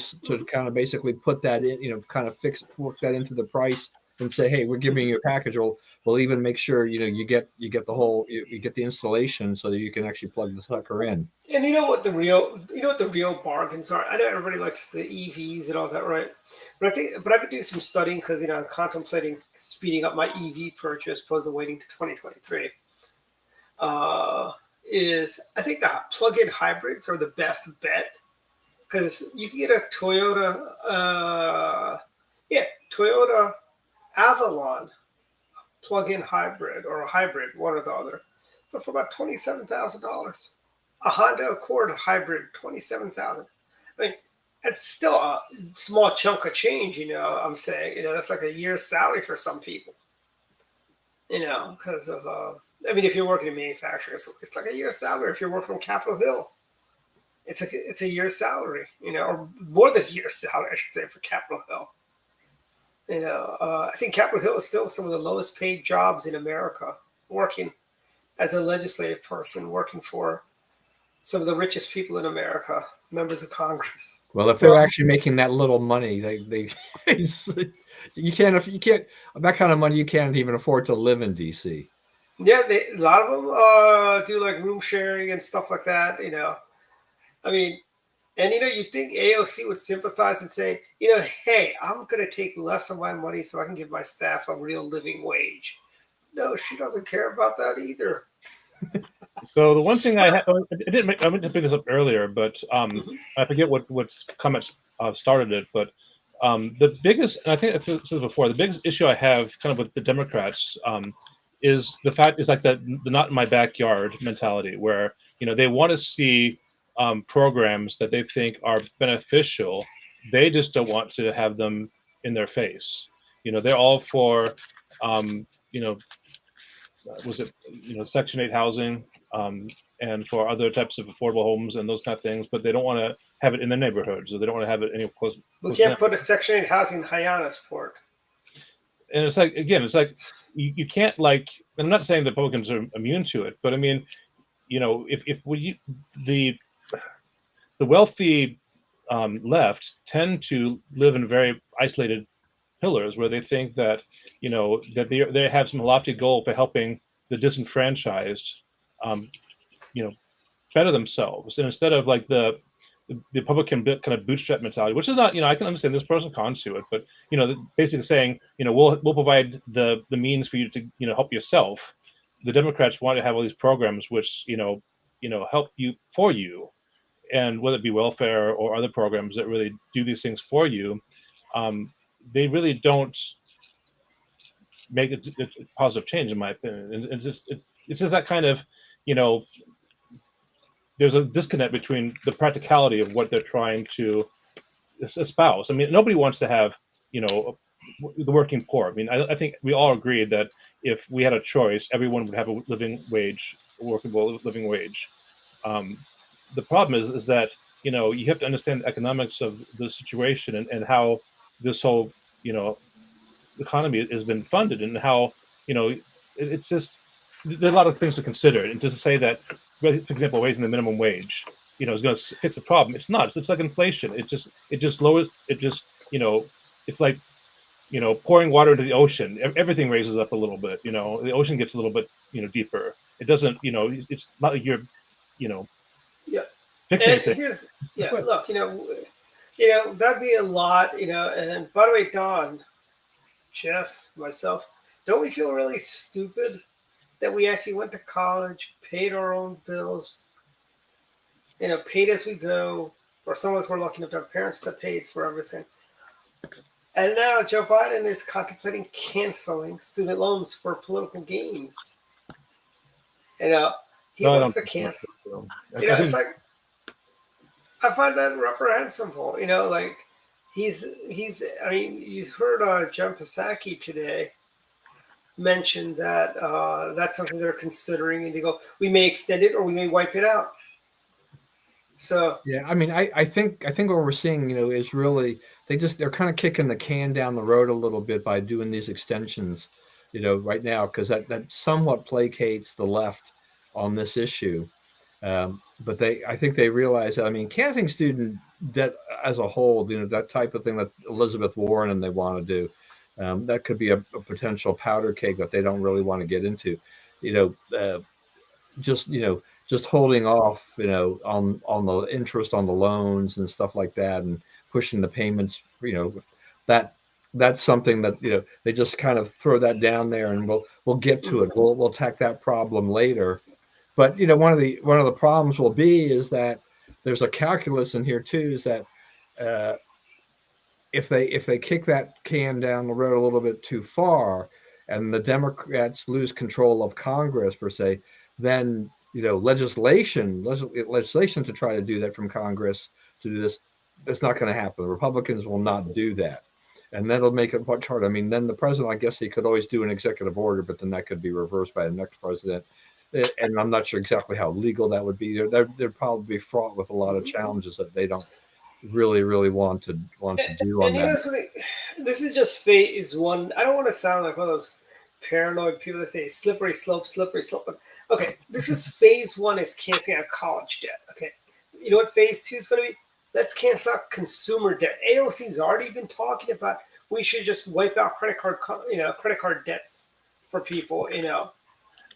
S5: kind of basically put that in, kind of work that into the price and say, hey, we're giving you a package. We'll even make sure you get the installation so that you can actually plug the sucker in.
S3: And you know what the real bargains are. I know everybody likes the EVs and all that, right? But I've been doing some studying because I'm contemplating speeding up my EV purchase opposed to waiting to 2023. I think the plug-in hybrids are the best bet, because you can get a Toyota Avalon plug-in hybrid, or a hybrid, one or the other, but for about $27,000. A Honda Accord hybrid, $27,000. I mean, it's still a small chunk of change, I'm saying, that's like a year's salary for some people, because of, if you're working in manufacturing, it's like a year's salary. If you're working on Capitol Hill, it's a year's salary, or more than a year's salary, I should say, for Capitol Hill. I think Capitol Hill is still some of the lowest paid jobs in America, working as a legislative person, working for some of the richest people in America, members of Congress.
S5: Well, if they're actually making that little money, they you can't that kind of money you can't even afford to live in DC.
S3: Yeah, a lot of them do like room sharing and stuff like that. I mean, and you think AOC would sympathize and say, hey, I'm going to take less of my money so I can give my staff a real living wage. No, she doesn't care about that either.
S4: So the one thing I meant to bring this up earlier, but I forget what comments started it. But the biggest, and I think I've said this before, the biggest issue I have kind of with the Democrats is the fact is like the not in my backyard mentality, where they want to see programs that they think are beneficial. They just don't want to have them in their face. They're all for was it Section 8 housing and for other types of affordable homes and those kind of things, but they don't want to have it in their neighborhoods, or they don't want to have it any close.
S3: We can't put a Section 8 housing in Hyannisport.
S4: And it's like, again, it's like you can't, like, I'm not saying the Republicans are immune to it, but I mean, if the wealthy left tend to live in very isolated pillars where they think that that they have some lofty goal for helping the disenfranchised better themselves, and instead of like the Republican kind of bootstrap mentality, which is not, I can understand there's pros and cons to it, but basically saying we'll provide the means for you to help yourself. The Democrats want to have all these programs which help you for you, and whether it be welfare or other programs that really do these things for you, they really don't make a positive change, in my opinion. And it's just that kind of, there's a disconnect between the practicality of what they're trying to espouse. I mean, nobody wants to have, the working poor. I mean, I think we all agreed that if we had a choice, everyone would have a living wage, a workable living wage. The problem is that, you have to understand the economics of the situation and how this whole, economy has been funded, and how, it's just, there's a lot of things to consider. And just to say that, for example, raising the minimum wage, is going to fix the problem. It's not. It's like inflation. It just lowers. It's like, pouring water into the ocean. Everything raises up a little bit. The ocean gets a little bit, deeper. It doesn't. It's not like you're,
S3: yeah.
S4: fixing
S3: And
S4: anything.
S3: here's, look, that'd be a lot, And by the way, Don, Jeff, myself, don't we feel really stupid that we actually went to college, paid our own bills, paid as we go, or some of us were lucky enough to have parents that paid for everything. And now Joe Biden is contemplating canceling student loans for political gains. He wants to cancel. It's like, I find that reprehensible. Like he's. I mean, you heard John Psaki today mention that that's something they're considering, and they go, we may extend it or we may wipe it out. So
S5: yeah, I mean, I think what we're seeing, is really they're kind of kicking the can down the road a little bit by doing these extensions, right now, because that somewhat placates the left on this issue. But I think they realize, I mean, canceling student debt as a whole, that type of thing that Elizabeth Warren and they want to do, that could be a potential powder keg that they don't really want to get into, just holding off, on the interest on the loans and stuff like that, and pushing the payments, that's something that, they just kind of throw that down there, and we'll get to it. We'll attack that problem later. But one of the problems will be is that there's a calculus in here too, is that if they kick that can down the road a little bit too far, and the Democrats lose control of Congress per se, then legislation to try to do that from Congress to do this, it's not going to happen. The Republicans will not do that, and that'll make it much harder. I mean, then the president, I guess he could always do an executive order, but then that could be reversed by the next president. And I'm not sure exactly how legal that would be. They'd probably be fraught with a lot of challenges that they don't really want to do on
S3: and you know
S5: that.
S3: something, this is just phase one. I don't want to sound like one of those paranoid people that say slippery slope, but okay, this is phase one is canceling out college debt. Okay, you know what phase two is going to be? Let's cancel out consumer debt. AOC's already been talking about we should just wipe out credit card debts for people,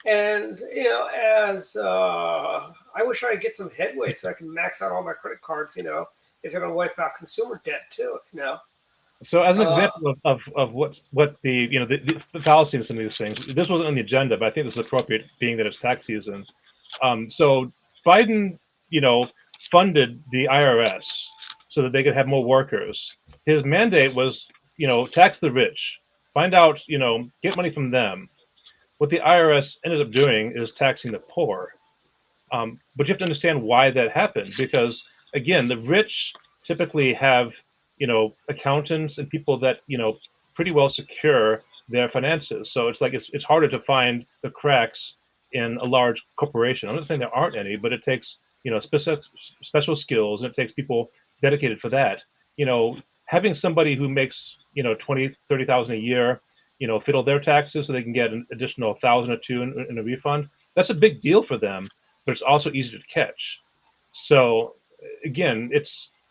S3: and as I wish I could get some headway so I can max out all my credit cards, if they're going to wipe out consumer debt too.
S4: So, as an
S3: Uh,
S4: example of what the fallacy in some of these things, this wasn't on the agenda, but I think this is appropriate, being that it's tax season. So Biden, funded the IRS so that they could have more workers. His mandate was, tax the rich, find out, get money from them. What the IRS ended up doing is taxing the poor. But you have to understand why that happened, because again, the rich typically have, accountants and people that, pretty well secure their finances. So it's like it's harder to find the cracks in a large corporation. I'm not saying there aren't any, but it takes, special skills, and it takes people dedicated for that. Having somebody who makes, 20, 30,000 a year, fiddle their taxes so they can get an additional 1,000 or two in a refund. That's a big deal for them, but it's also easy to catch. So again,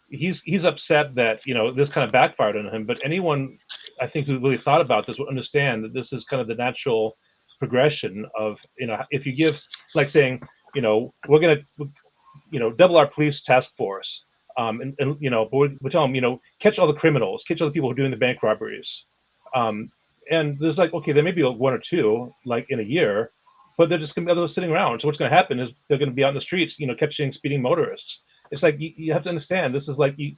S4: he's upset that this kind of backfired on him. But anyone, I think, who really thought about this will understand that this is kind of the natural progression of, if you give, like saying, we're going to double our police task force, and we tell them, catch all the criminals, catch all the people who are doing the bank robberies. Um, and there's like, okay, there may be one or two like in a year, but they're just going to be others sitting around. So what's going to happen is they're going to be out in the streets, catching speeding motorists. It's like you have to understand, this is like you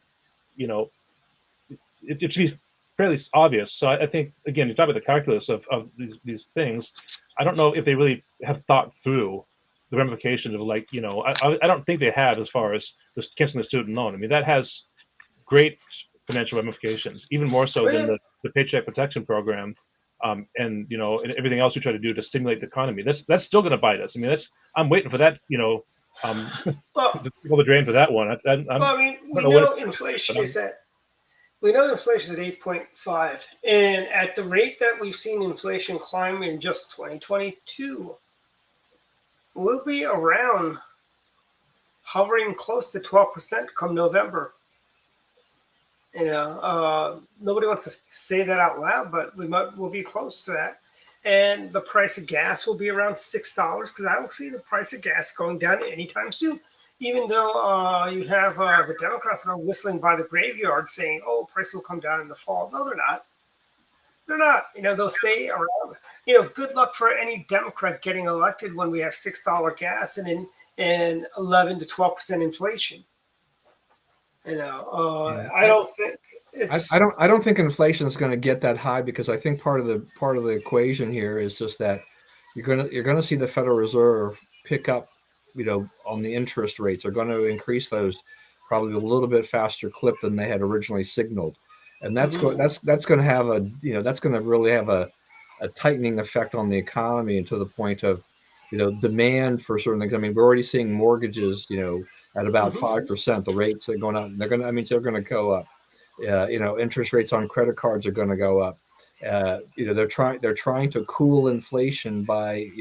S4: know it should be fairly obvious. So I think, again, you talk about the calculus of these things. I don't know if they really have thought through the ramifications of, like, I don't think they have, as far as this canceling the student loan. I mean, that has great financial ramifications, even more so than
S3: well,
S4: the Paycheck Protection Program, and and everything else we try to do to stimulate the economy. That's still going to bite us. I mean, I'm waiting for that.
S3: well,
S4: To go the drain for that one. I
S3: well, I mean,
S4: don't know what it,
S3: inflation
S4: but
S3: is at we know inflation is at 8.5, and at the rate that we've seen inflation climb in just 2022, we'll be around hovering close to 12% come November. Nobody wants to say that out loud, but we'll be close to that. And the price of gas will be around $6, because I don't see the price of gas going down anytime soon. Even though you have the Democrats that are whistling by the graveyard saying, "Oh, price will come down in the fall." No, they're not. They're not. They'll stay around. Good luck for any Democrat getting elected when we have $6 gas and 11 to 12% inflation.
S5: Yeah.
S3: I don't think it's.
S5: I don't think inflation is going to get that high, because I think part of the equation here is just that you're going to see the Federal Reserve pick up, on the interest rates. They're going to increase those probably a little bit faster clip than they had originally signaled, and that's
S3: Mhm.
S5: going to have that's going to really have a tightening effect on the economy, and to the point of demand for certain things. I mean, we're already seeing mortgages at about
S3: Mhm.
S5: 5%. The rates are going up. They're going to, they're going to go up. Interest rates on credit cards are going to go up. They're trying to cool inflation by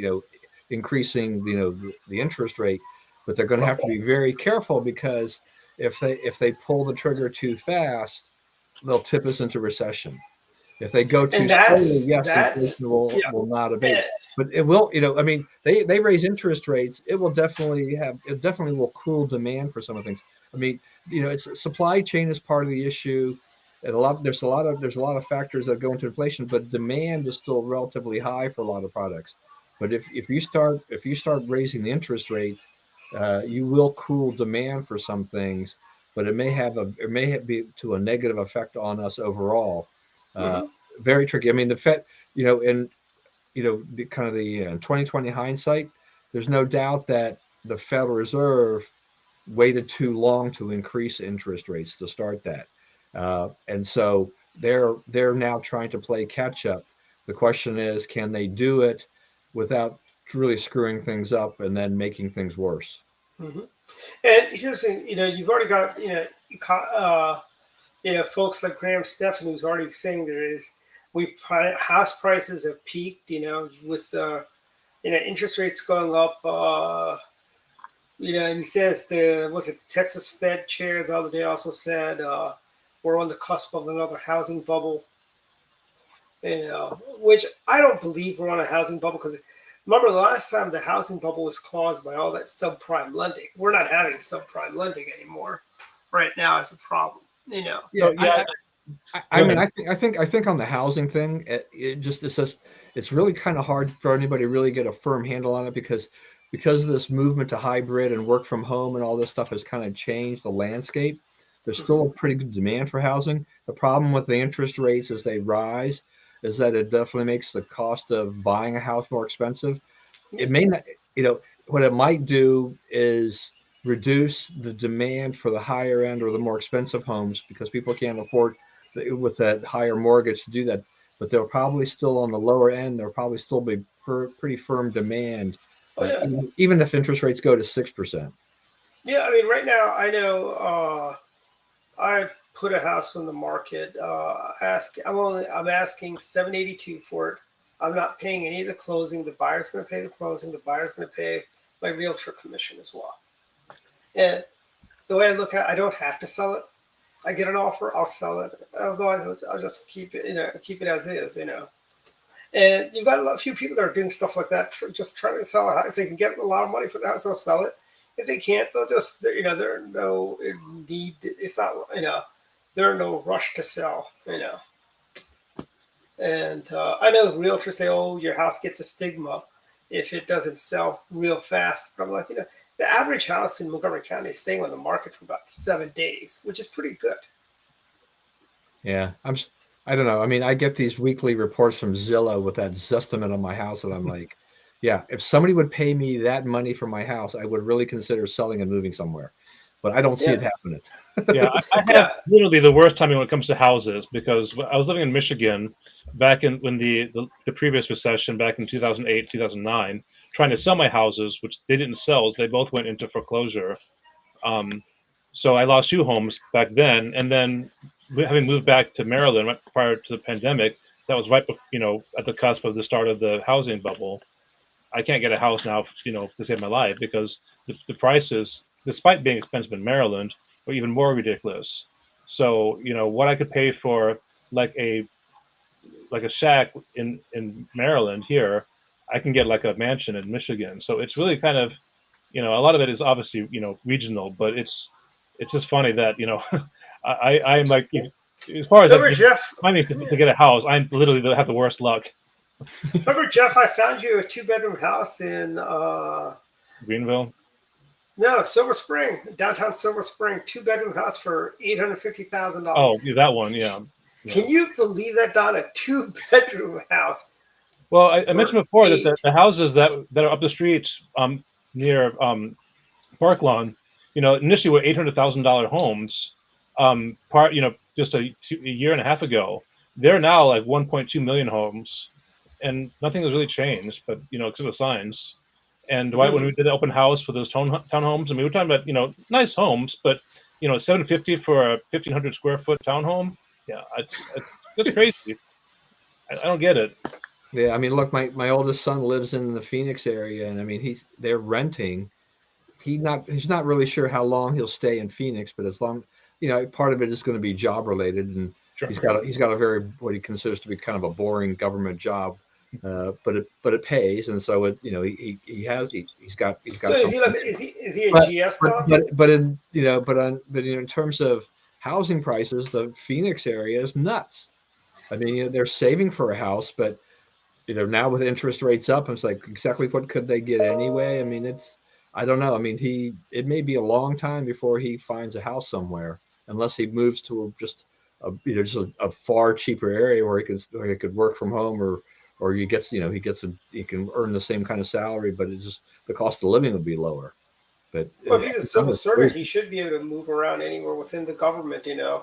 S5: increasing the interest rate, but they're going to have to be very careful, because if they pull the trigger too fast, they'll tip us into recession. If they go too
S3: And
S5: slowly,
S3: that's
S5: yes,
S3: that's
S5: inflation
S3: yeah.
S5: will not abate,
S3: Eh,
S5: but it will. I mean, they raise interest rates. It definitely will cool demand for some of the things. I mean, it's supply chain is part of the issue, and there's a lot of factors that go into inflation, but demand is still relatively high for a lot of products. But if you start raising the interest rate, you will cool demand for some things, but it may be to a negative effect on us overall. Uh,
S3: mhm.
S5: Very tricky. I mean, the Fed, in the kind of the 2020 hindsight, there's no doubt that the Federal Reserve waited too long to increase interest rates to start that, and so they're now trying to play catch up. The question is, can they do it without really screwing things up and then making things worse?
S3: And here's the thing, you've already got, folks like Graham Stephan, who's already saying house prices have peaked, with interest rates going up. And he says the Texas Fed chair the other day also said we're on the cusp of another housing bubble. Which I don't believe we're on a housing bubble, because remember the last time the housing bubble was caused by all that subprime lending. We're not having subprime lending anymore right now as a problem.
S5: Yeah,
S4: So, yeah.
S5: I mean, I think on the housing thing, it's really kind of hard for anybody to really get a firm handle on it, because of this movement to hybrid and work from home and all this stuff has kind of changed the landscape. There's still a pretty good demand for housing. The problem with the interest rates as they rise is that it definitely makes the cost of buying a house more expensive. It may not, what it might do is reduce the demand for the higher end or the more expensive homes, because people can't afford with that higher mortgage to do that. But they'll probably still, on the lower end, there'll probably still be pretty firm demand,
S3: Oh yeah,
S5: even if interest rates go to 6%.
S3: yeah. I mean, right now I know I put a house on the market. I'm asking 782 for it. I'm not paying any of the closing. The buyer's going to pay the closing. The buyer's going to pay my realtor commission as well. And the way I look at it, I don't have to sell it. I get an offer, I'll sell it. Otherwise, I'll just keep it as is. And you've got a few people that are doing stuff like that, just trying to sell a house. If they can get a lot of money for the house, they'll sell it. If they can't, they'll just, there are no need. It's not, there are no rush to sell. And I know realtors say, "Oh, your house gets a stigma if it doesn't sell real fast." But I'm like, the average house in Montgomery County is staying on the market for about 7 days, which is pretty good.
S5: Yeah, I don't know. I mean, I get these weekly reports from Zillow with that Zestimate on my house, and I'm like, yeah, if somebody would pay me that money for my house, I would really consider selling and moving somewhere. But I don't see it happening.
S4: Yeah, I have literally the worst timing when it comes to houses, because I was living in Michigan back when the previous recession back in 2008, 2009, trying to sell my houses, which they didn't sell. They both went into foreclosure. So I lost 2 homes back then, and then having moved back to Maryland right prior to the pandemic, that was right, at the cusp of the start of the housing bubble. I can't get a house now, to save my life, because the prices, despite being expensive in Maryland, are even more ridiculous. So, what I could pay for like a shack in Maryland here, I can get like a mansion in Michigan. So it's really kind of, a lot of it is obviously, regional, but it's just funny that, I'm like, as far as
S3: Remember, Jeff?
S4: finding to get a house, I'm literally have the worst luck.
S3: Remember, Jeff? I found you a 2-bedroom house in
S4: Greenville.
S3: no, Silver Spring, downtown Silver Spring, 2-bedroom house for $850,000.
S4: Oh, that one, yeah.
S3: Can you believe that, Don? A 2-bedroom house.
S4: Well, I mentioned before that the houses that are up the street near Park Lawn, initially were $800,000 homes. Just a year and a half ago, they're now like 1.2 million homes, and nothing has really changed. But except the signs. And when we did the open house for those townhomes, I mean, we're talking about nice homes, but $750 for a 1,500 square foot townhome. Yeah, that's crazy. I don't get it.
S5: Yeah, I mean, look, my oldest son lives in the Phoenix area, and I mean, they're renting. He's not really sure how long he'll stay in Phoenix, but as long, part of it is going to be job related, and
S4: Sure.
S5: he's got a very, what he considers to be kind of a boring government job, but it pays, and so he's got.
S3: So is he a GS though?
S5: But in terms of housing prices, the Phoenix area is nuts. I mean, they're saving for a house, but now with interest rates up, it's like, exactly what could they get anyway? I mean, I don't know. I mean, it may be a long time before he finds a house somewhere, unless he moves to just a far cheaper area where he could work from home, or he can earn the same kind of salary, but it's just the cost of living would be lower. But
S3: if he's a civil servant, he should be able to move around anywhere within the government,
S5: Yeah,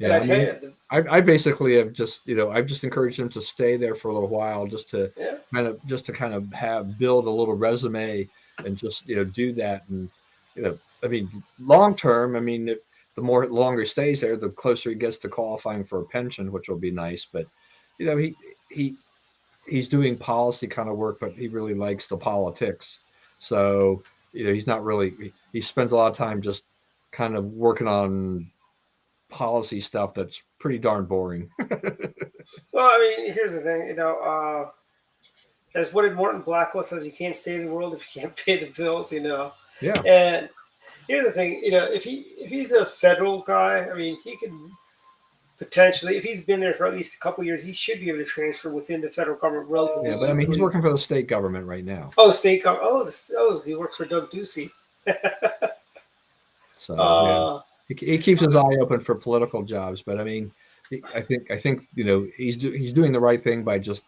S3: and I tell you,
S5: I basically have just I've just encouraged him to stay there for a little while, just to kind of build a little resume, and just do that. And I mean, long term, I mean, the more longer he stays there, the closer he gets to qualifying for a pension, which will be nice. But he he's doing policy kind of work, but he really likes the politics. So he's not really. He spends a lot of time just kind of working on policy stuff that's pretty darn boring.
S3: Well, I mean, here's the thing. As Wooded Morton Blackwell says, you can't save the world if you can't pay the bills.
S5: Yeah.
S3: And here's the thing. If he's a federal guy, I mean, he could potentially, if he's been there for at least a couple of years, he should be able to transfer within the federal government relatively
S5: Yeah, but I mean, he's working for the state government right now.
S3: Oh, state government. Oh, he works for Doug Ducey.
S5: So he keeps his eye open for political jobs. But I mean, I think he's doing the right thing by just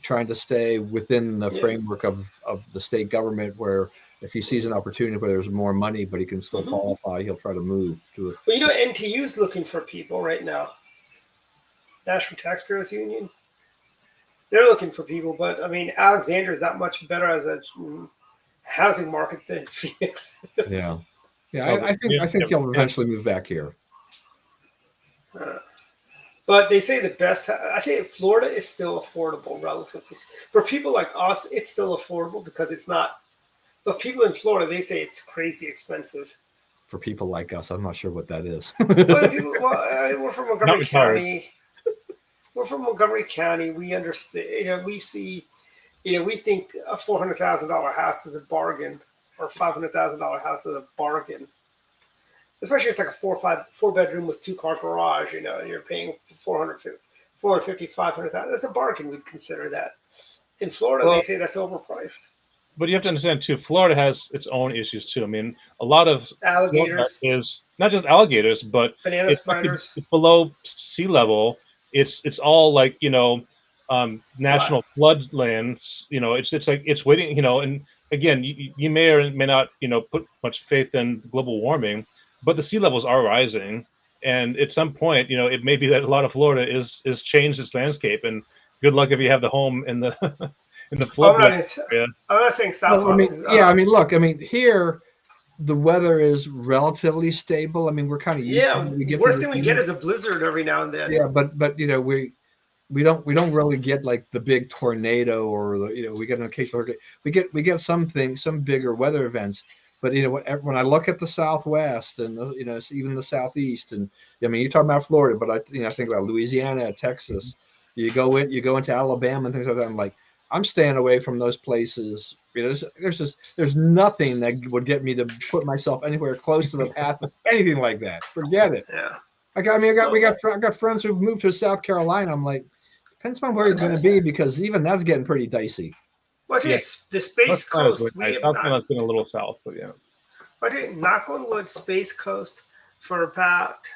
S5: trying to stay within the framework of the state government, where if he sees an opportunity where there's more money but he can still qualify, he'll try to move to it.
S3: Well, NTU's looking for people right now. National Taxpayers Union. They're looking for people, but I mean, Alexandria is not much better as a housing market than Phoenix.
S5: Yeah. I think he'll eventually move back here.
S3: But they say the best. I tell you, Florida is still affordable, relatively. For people like us, it's still affordable because it's not. But people in Florida, they say it's crazy expensive.
S5: For people like us, I'm not sure what that is.
S3: We're from Montgomery County. We're from Montgomery County. We understand. We see. We think a $400,000 house is a bargain, or $500,000 house is a bargain. Especially it's like a four bedroom with 2-car garage. And you're paying $450,000, $500,000. That's a bargain. We'd consider that. In Florida, they say that's overpriced.
S4: But you have to understand too, Florida has its own issues too. I mean, a lot of
S3: alligators
S4: is not just alligators, but
S3: banana spiders.
S4: It's below sea level. It's all like national floodlands. It's like it's waiting. And again, you may or may not put much faith in global warming, but the sea levels are rising, and at some point, it may be that a lot of Florida is changed its landscape. And good luck if you have the home in the in the flood area.
S3: I'm not saying South.
S5: Look, here the weather is relatively stable. I mean, we're kind of
S3: worst thing we get is a blizzard every now and then.
S5: Yeah, but we don't really get like the big tornado or we get an occasional hurricane. We get some bigger weather events. But when I look at the Southwest and even the Southeast, and I mean, you're talking about Florida, but I think about Louisiana, Texas. You go into Alabama and things like that. I'm like, I'm staying away from those places. There's nothing that would get me to put myself anywhere close to the path of anything like that. Forget it.
S3: Yeah.
S5: I got friends who've moved to South Carolina. I'm like, depends on where you're going to be, because even that's getting pretty dicey.
S3: Well, the Space Coast.
S4: South Carolina's been a little south, but yeah.
S3: Knock on wood, Space Coast for about.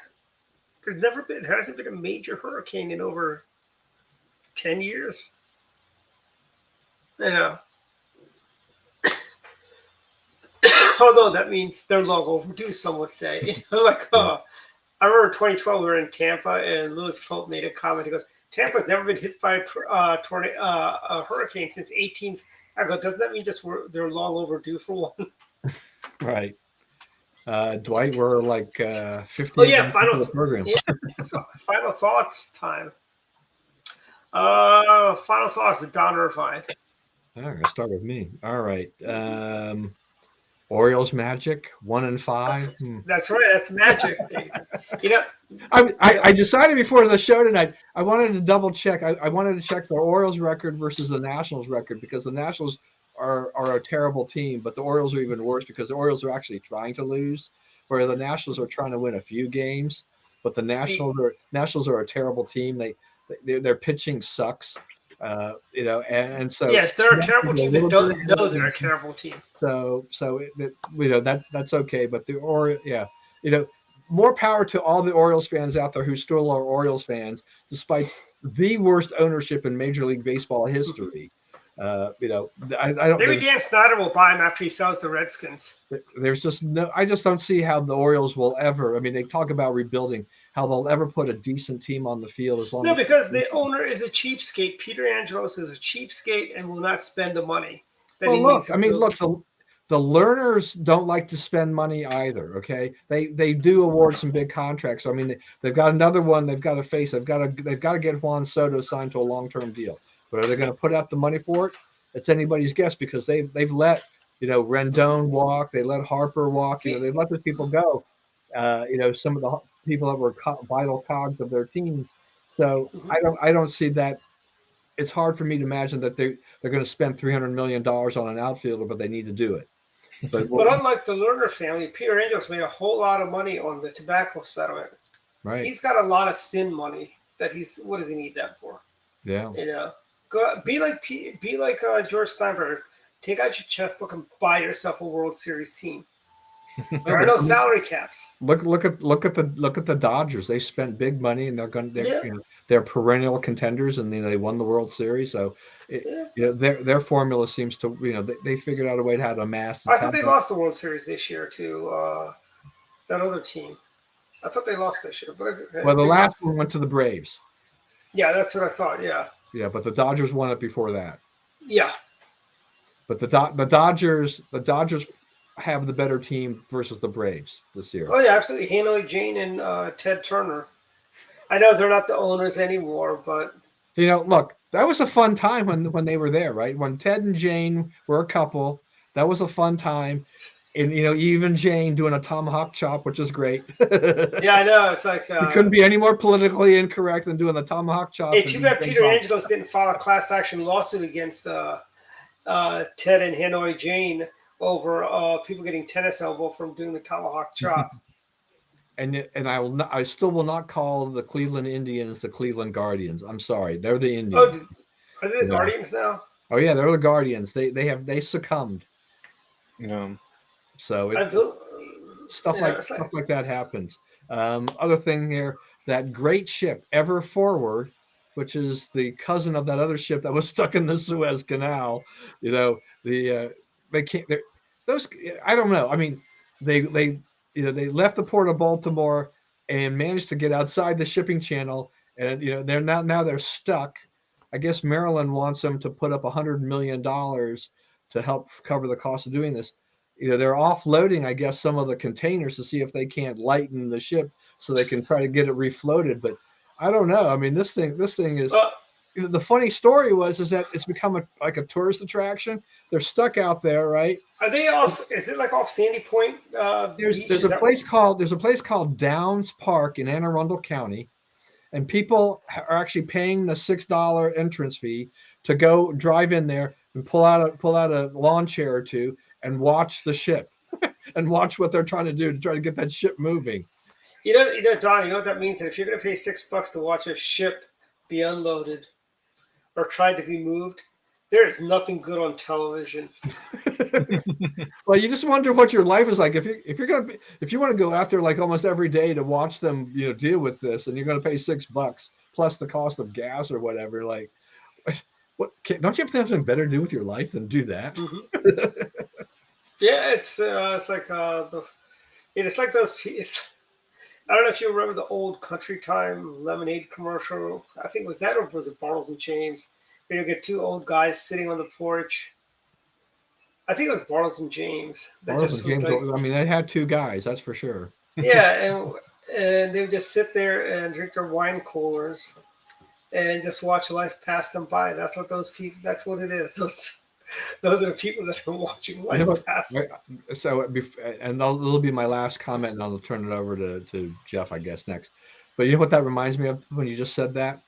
S3: There hasn't been a major hurricane in over 10 years. Although that means they're long overdue, some would say. I remember in 2012 we were in Tampa and Louis Fulton made a comment. He goes, "Tampa's never been hit by a hurricane since 18." I go, "Doesn't that mean they're long overdue for one?"
S5: Right. Dwight, we're like 15
S3: final
S5: program.
S3: Final thoughts time. Final thoughts of Don Irvine.
S5: I'm going to start with me. All right. Orioles Magic 1-5.
S3: That's right. That's magic.
S5: I decided before the show tonight, I wanted to double check. I wanted to check the Orioles record versus the Nationals record, because the Nationals are a terrible team, but the Orioles are even worse because the Orioles are actually trying to lose, where the Nationals are trying to win a few games. But the Nationals are a terrible team. Their pitching sucks. And so
S3: yes, they're a terrible team that don't know they're a terrible team.
S5: So that's okay. But more power to all the Orioles fans out there who still are Orioles fans, despite the worst ownership in Major League Baseball history. I don't.
S3: Maybe Dan Snyder will buy him after he sells the Redskins.
S5: There's just no. I just don't see how the Orioles will ever. I mean, they talk about rebuilding. How they'll ever put a decent team on the field as long.
S3: No, because the owner is a cheapskate. Peter Angelos is a cheapskate and will not spend the money.
S5: Look, the learners don't like to spend money either. Okay, they do award some big contracts. So, I mean, they've got another one they've got to face. They've got to get Juan Soto signed to a long-term deal. But are they going to put out the money for it? It's anybody's guess, because they've let Rendon walk. They let Harper walk.
S3: See,
S5: They let those people go. Some of the people that were vital cogs of their team. So I don't see that. It's hard for me to imagine that they're going to spend $300 million on an outfielder, but they need to do it. But
S3: unlike the Lerner family, Peter Angelos made a whole lot of money on the tobacco settlement.
S5: right,
S3: He's got a lot of sin money that what does he need that for?
S5: yeah.
S3: Go be like George Steinbrenner. Take out your checkbook and buy yourself a World Series team. There are no salary caps.
S5: Look at the Dodgers. They spent big money, and they're perennial contenders, and they won the World Series. So their formula seems to they figured out a way how to amass.
S3: I thought they lost the World Series this year to that other team. I thought they lost this year, but
S5: the last one went to the Braves.
S3: Yeah, that's what I thought. Yeah,
S5: but the Dodgers won it before that.
S3: Yeah,
S5: but the Dodgers have the better team versus the Braves this year.
S3: Oh yeah, absolutely. Hanoi Jane and Ted Turner. I know they're not the owners anymore, but
S5: look, that was a fun time when they were there, right? When Ted and Jane were a couple, that was a fun time. And even Jane doing a tomahawk chop, which is great.
S3: Yeah, I know. It's like
S5: you couldn't be any more politically incorrect than doing the tomahawk chop.
S3: Hey, too bad Peter Angelos didn't file a class action lawsuit against Ted and Hanoi Jane over people getting tennis elbow from doing the tomahawk chop.
S5: And I still will not call the Cleveland Indians the Cleveland Guardians. I'm sorry, they're the Indians.
S3: Oh, are they the Guardians now?
S5: Oh yeah, they're the Guardians. They succumbed. So stuff like that happens. Other thing here, that great ship Ever Forward, which is the cousin of that other ship that was stuck in the Suez Canal. They can't. Those I don't know. I mean, they left the port of Baltimore and managed to get outside the shipping channel, and they're now they're stuck. I guess Maryland wants them to put up $100 million to help cover the cost of doing this. They're offloading, I guess, some of the containers to see if they can't lighten the ship so they can try to get it refloated. But I don't know. I mean, this thing is. The funny story is that it's become like a tourist attraction. They're stuck out there, right?
S3: Are they off? Is it like off Sandy Point?
S5: There's a place called Downs Park in Anne Arundel County, and people are actually paying the $6 entrance fee to go drive in there and pull out a lawn chair or two and watch the ship and watch what they're trying to do to try to get that ship moving.
S3: Don, you know what that means? That if you're going to pay $6 to watch a ship be unloaded or try to be moved, there is nothing good on television.
S5: Well, you just wonder what your life is like if you want to go out there like almost every day to watch them, deal with this, and you're going to pay $6 plus the cost of gas or whatever. Like, don't you have to have something better to do with your life than do that?
S3: Mm-hmm. Yeah, it's like it's like those. I don't know if you remember the old Country Time lemonade commercial. I think it was that, or was it Bartles and James? Where you get two old guys sitting on the porch. I think it was Bartles and James.
S5: They had two guys, that's for sure.
S3: Yeah, and they would just sit there and drink their wine coolers and just watch life pass them by. That's what those people. That's what it is. Those are the people that are watching life pass.
S5: So, and that'll be my last comment, and I'll turn it over to Jeff, I guess, next. But you know what that reminds me of when you just said that?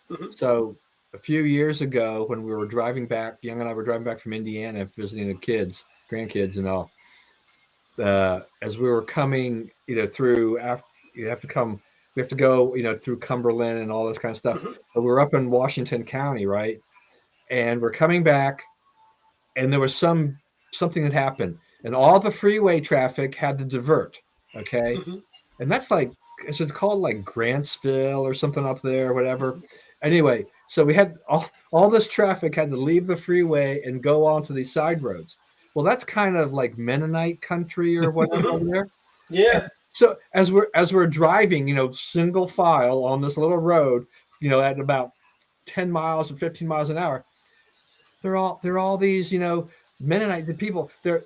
S5: Mm-hmm. So a few years ago, when we were driving back, Young and I were driving back from Indiana, visiting the grandkids and all, as we were coming, through after we have to go, through Cumberland and all this kind of stuff. Mm-hmm. But we were up in Washington County, right? And we're coming back, and there was something that happened, and all the freeway traffic had to divert. Okay. Mm-hmm. And that's like, is it called like Grantsville or something up there or whatever? Mm-hmm. Anyway, so we had all this traffic had to leave the freeway and go onto these side roads. Well, that's kind of like Mennonite country or whatever over there.
S3: Yeah.
S5: And so as we're driving, single file on this little road, at about 10 miles or 15 miles an hour, they're all these, Mennonite, the people, they're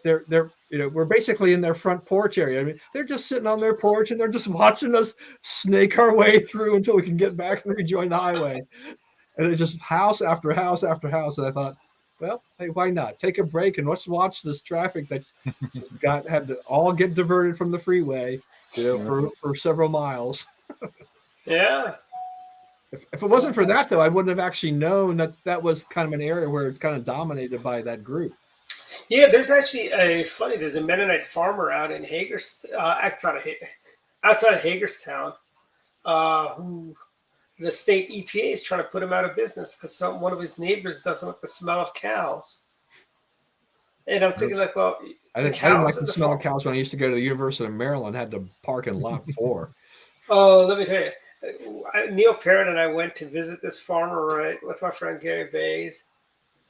S5: we're basically in their front porch area. I mean, they're just sitting on their porch and they're just watching us snake our way through until we can get back and rejoin the highway. And it's just house after house after house. And I thought, well, hey, why not take a break and let's watch this traffic that had to all get diverted from the freeway, for several miles.
S3: Yeah.
S5: If it wasn't for that, though, I wouldn't have actually known that was kind of an area where it's kind of dominated by that group.
S3: Yeah, there's actually there's a Mennonite farmer out in outside of Hagerstown, who the state EPA is trying to put him out of business because one of his neighbors doesn't like the smell of cows. And I'm thinking like, well,
S5: I didn't like the smell of cows when I used to go to the University of Maryland. Had to park in lot 4.
S3: Oh, let me tell you, Neil Parrott and I went to visit this farmer, right, with my friend Gary Bays.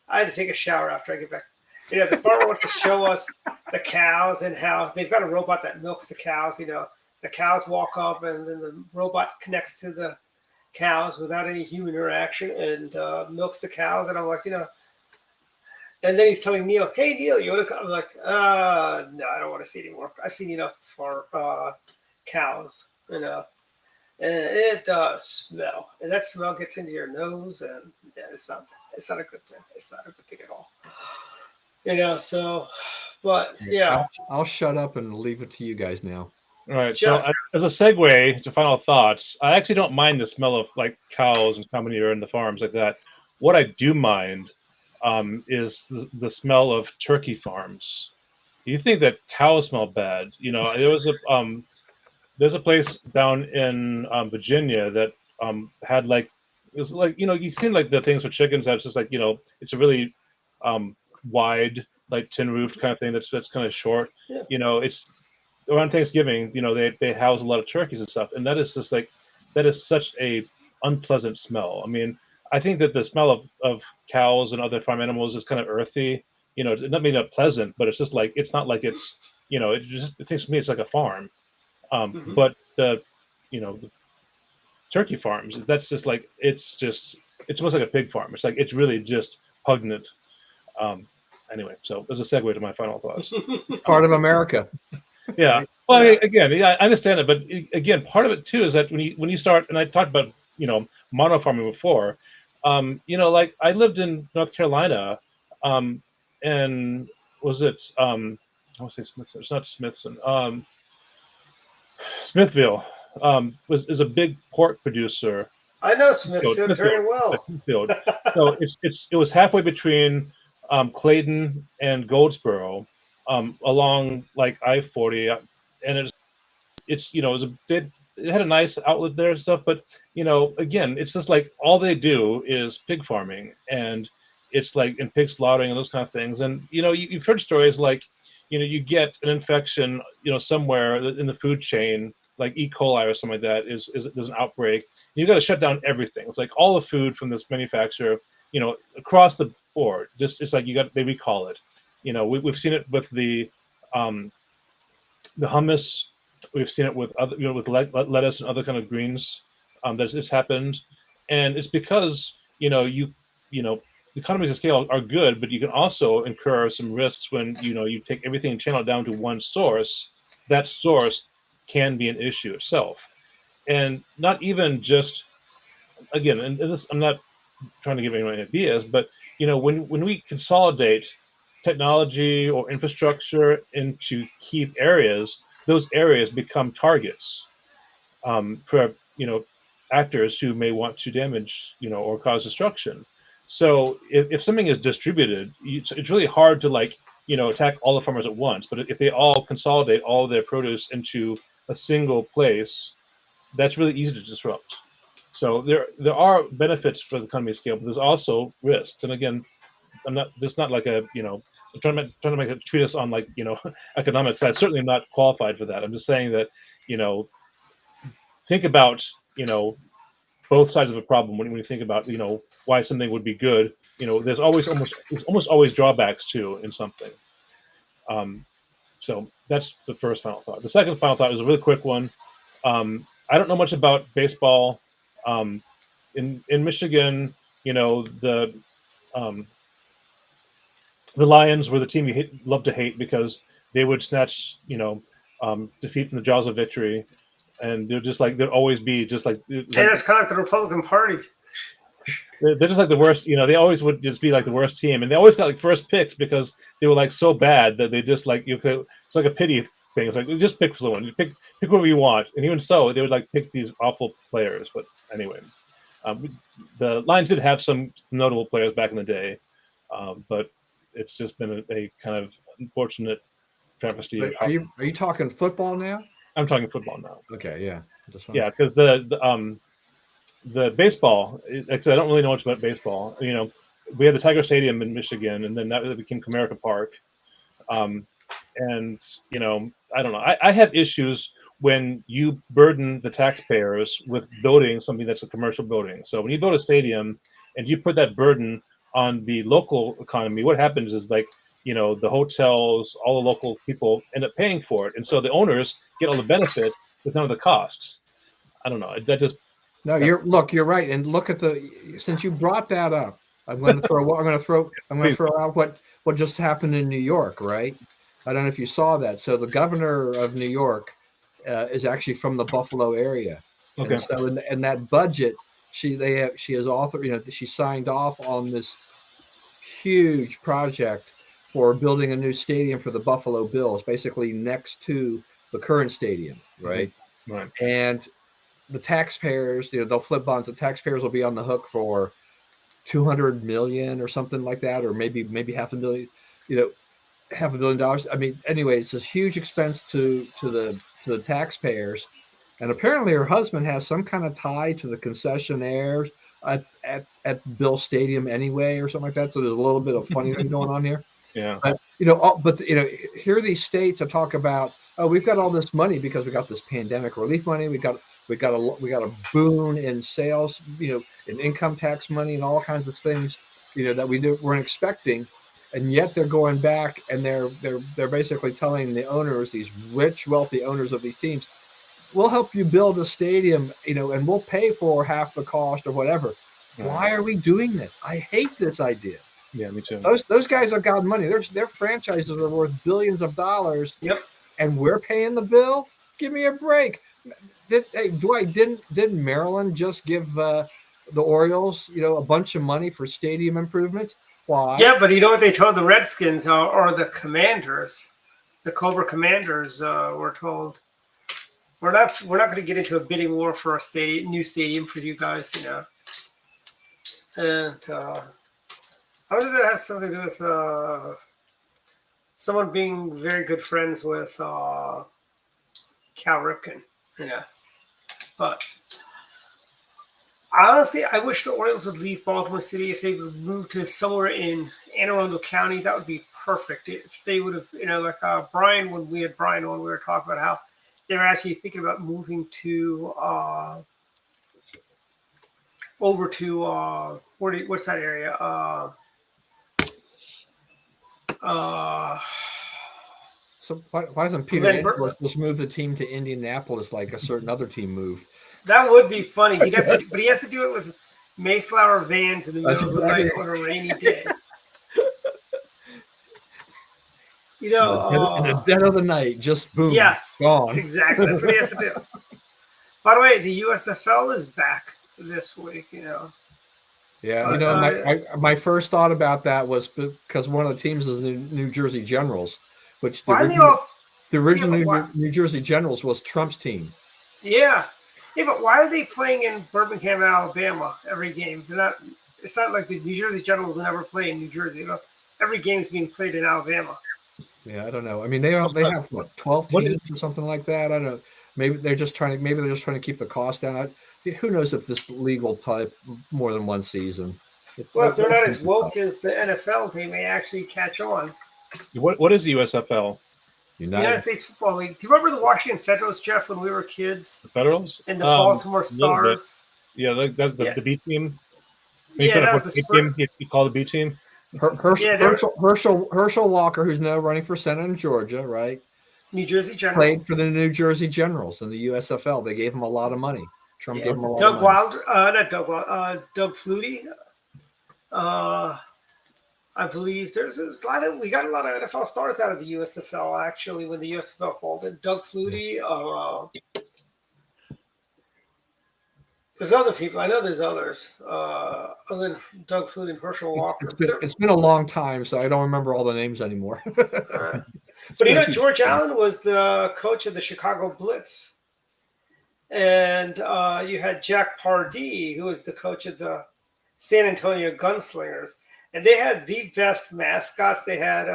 S3: I had to take a shower after I get back. The farmer wants to show us the cows and how they've got a robot that milks the cows. The cows walk up and then the robot connects to the cows without any human interaction and milks the cows. And I'm like, and then he's telling Neil, hey, Neil, you want to come? I'm like, no, I don't want to see anymore. I've seen enough for cows, And it does smell. And that smell gets into your nose and yeah, it's not a good thing. It's not a good thing at all. But yeah.
S5: I'll shut up and leave it to you guys now.
S4: All right. Jeff. So as a segue to final thoughts, I actually don't mind the smell of like cows and cow manure in the farms like that. What I do mind is the smell of turkey farms. You think that cows smell bad? There's a place down in Virginia that had like, it was like, you've seen like the things for chickens that's just like, it's a really wide, like tin roofed kind of thing that's kind of short.
S3: Yeah.
S4: It's around Thanksgiving, they house a lot of turkeys and stuff. And that is just like, that is such a unpleasant smell. I mean, I think that the smell of cows and other farm animals is kind of earthy. It's not maybe not pleasant, but it's just like, it's not like it's, it thinks to me it's like a farm. But the turkey farms, that's just like, it's almost like a pig farm. It's like, it's really just pungent. Anyway, so as a segue to my final thoughts.
S5: Part of America.
S4: Yeah. Well, I understand it, but again, part of it too is that when you start, and I talked about mono farming before, like I lived in North Carolina, and was it I want to say Smithson? It's not Smithson. Smithville is a big pork producer.
S3: I know Smithfield very well.
S4: Smithfield. So it was halfway between Clayton and Goldsboro, along like I-40, and it had a nice outlet there and stuff. But again, it's just like all they do is pig farming, and it's like in pig slaughtering and those kind of things. And you've heard stories like you get an infection somewhere in the food chain, like E. coli or something like that, there's an outbreak. You've got to shut down everything. It's like all the food from this manufacturer, across the board. Just it's like they recall it. We've seen it with the hummus. We've seen it with other, with lettuce and other kind of greens. It's happened, and it's because the economies of scale are good, but you can also incur some risks when you take everything and channel it down to one source. That source can be an issue itself, and not even just again. And this, I'm not trying to give anyone ideas, but when we consolidate technology or infrastructure into key areas, those areas become targets for actors who may want to damage or cause destruction. So if something is distributed, it's really hard to attack all the farmers at once. But if they all consolidate all of their produce into a single place, that's really easy to disrupt. So there are benefits for the economy of scale, but there's also risks. And again, I'm not like I'm trying to make a treatise on economics. I certainly am not qualified for that. I'm just saying that think about both sides of a problem when you think about why something would be good. There's almost always drawbacks too in something. So that's the first final thought. The second final thought is a really quick one. I don't know much about baseball. In Michigan, the the Lions were the team you love to hate because they would snatch, defeat from the jaws of victory, and they'd always be just like
S3: And it's kind of like the Republican Party.
S4: they're just like the worst. They always would just be like the worst team, and they always got like first picks because they were like so bad that they just like it's like a pity thing. It's like just pick someone, you pick whoever you want, and even so, they would like pick these awful players. But anyway, the Lions did have some notable players back in the day, but it's just been a kind of unfortunate travesty.
S5: Are you talking football now?
S4: I'm talking football now.
S5: Okay, yeah,
S4: yeah, because the baseball, I don't really know much about baseball. We had the Tiger Stadium in Michigan, and then that became Comerica Park. And I don't know. I have issues when you burden the taxpayers with building something that's a commercial building. So when you build a stadium and you put that burden on the local economy, what happens is the hotels, all the local people end up paying for it, and so the owners get all the benefit with none of the costs. I don't know. That just
S5: No, you're right. And look at since you brought that up, I'm going to throw out what just happened in New York, right? I don't know if you saw that. So the governor of New York is actually from the Buffalo area.
S4: Okay.
S5: And so in that budget, she has authored, she signed off on this huge project for building a new stadium for the Buffalo Bills, basically next to the current stadium, right?
S4: Right.
S5: And the taxpayers, they'll flip bonds. The taxpayers will be on the hook for $200 million or something like that, or maybe $500 million, $500 million. I mean, anyway, it's this huge expense to the taxpayers. And apparently her husband has some kind of tie to the concessionaires at Bill Stadium anyway, or something like that. So there's a little bit of funny thing going on here.
S4: Yeah.
S5: But here are these states that talk about, oh, we've got all this money because we got this pandemic relief money. We got a boon in sales, in income tax money and all kinds of things, that weren't expecting. And yet they're going back and they're basically telling the owners, these rich, wealthy owners of these teams, we'll help you build a stadium, and we'll pay for half the cost or whatever.
S4: Right.
S5: Why are we doing this? I hate this idea.
S4: Yeah, me too.
S5: Those guys have got money. Their franchises are worth billions of dollars.
S3: Yep.
S5: And we're paying the bill. Give me a break. Didn't Maryland just give the Orioles, a bunch of money for stadium improvements? Why?
S3: Yeah, but you know what they told the Redskins or the Commanders, the Cobra Commanders were told, we're not going to get into a bidding war for a new stadium for you guys, And I wonder if that has something to do with someone being very good friends with Cal Ripken, But honestly, I wish the Orioles would leave Baltimore City. If they would move to somewhere in Anne Arundel County, that would be perfect. If they would have, like Brian, when we had Brian on, we were talking about how they were actually thinking about moving to over to what's that area?
S5: So why doesn't Peter Angelos just move the team to Indianapolis like a certain other team moved?
S3: That would be funny. But he has to do it with Mayflower vans in the middle of the night on a rainy day. In
S5: the dead of the night, just boom.
S3: Yes,
S5: gone.
S3: Exactly. That's what he has to do. By the way, the USFL is back this week.
S5: Yeah, my first thought about that was because one of the teams is the New Jersey Generals, which the original New Jersey Generals was Trump's team.
S3: Yeah, but why are they playing in Birmingham, Alabama every game? They're not. It's not like the New Jersey Generals will never play in New Jersey. Every game's being played in Alabama.
S5: Yeah, I don't know. I mean, they have what, 12 teams or something like that. I don't know. Maybe they're just trying to keep the cost down. Who knows if this league will play more than one season?
S3: Well, if they're not as woke as the NFL, they may actually catch on.
S4: What is the USFL?
S3: United States Football League. Do you remember the Washington Federals, Jeff, when we were kids?
S4: The Federals?
S3: And the Baltimore Stars?
S4: Yeah, that's the B team.
S3: Yeah, that was the
S4: team. You call the B team?
S5: Herschel Walker, who's now running for Senate in Georgia, right?
S3: New Jersey Generals.
S5: Played for the New Jersey Generals in the USFL. They gave him a lot of money. Trump gave him a lot of money.
S3: Doug Flutie. I believe we got a lot of NFL stars out of the USFL actually when the USFL folded. Doug Flutie, there's other people. I know there's others other than Doug Flutie and Herschel Walker.
S5: It's been a long time, so I don't remember all the names anymore.
S3: But George Allen was the coach of the Chicago Blitz, and you had Jack Pardee, who was the coach of the San Antonio Gunslingers, and they had the best mascots. They had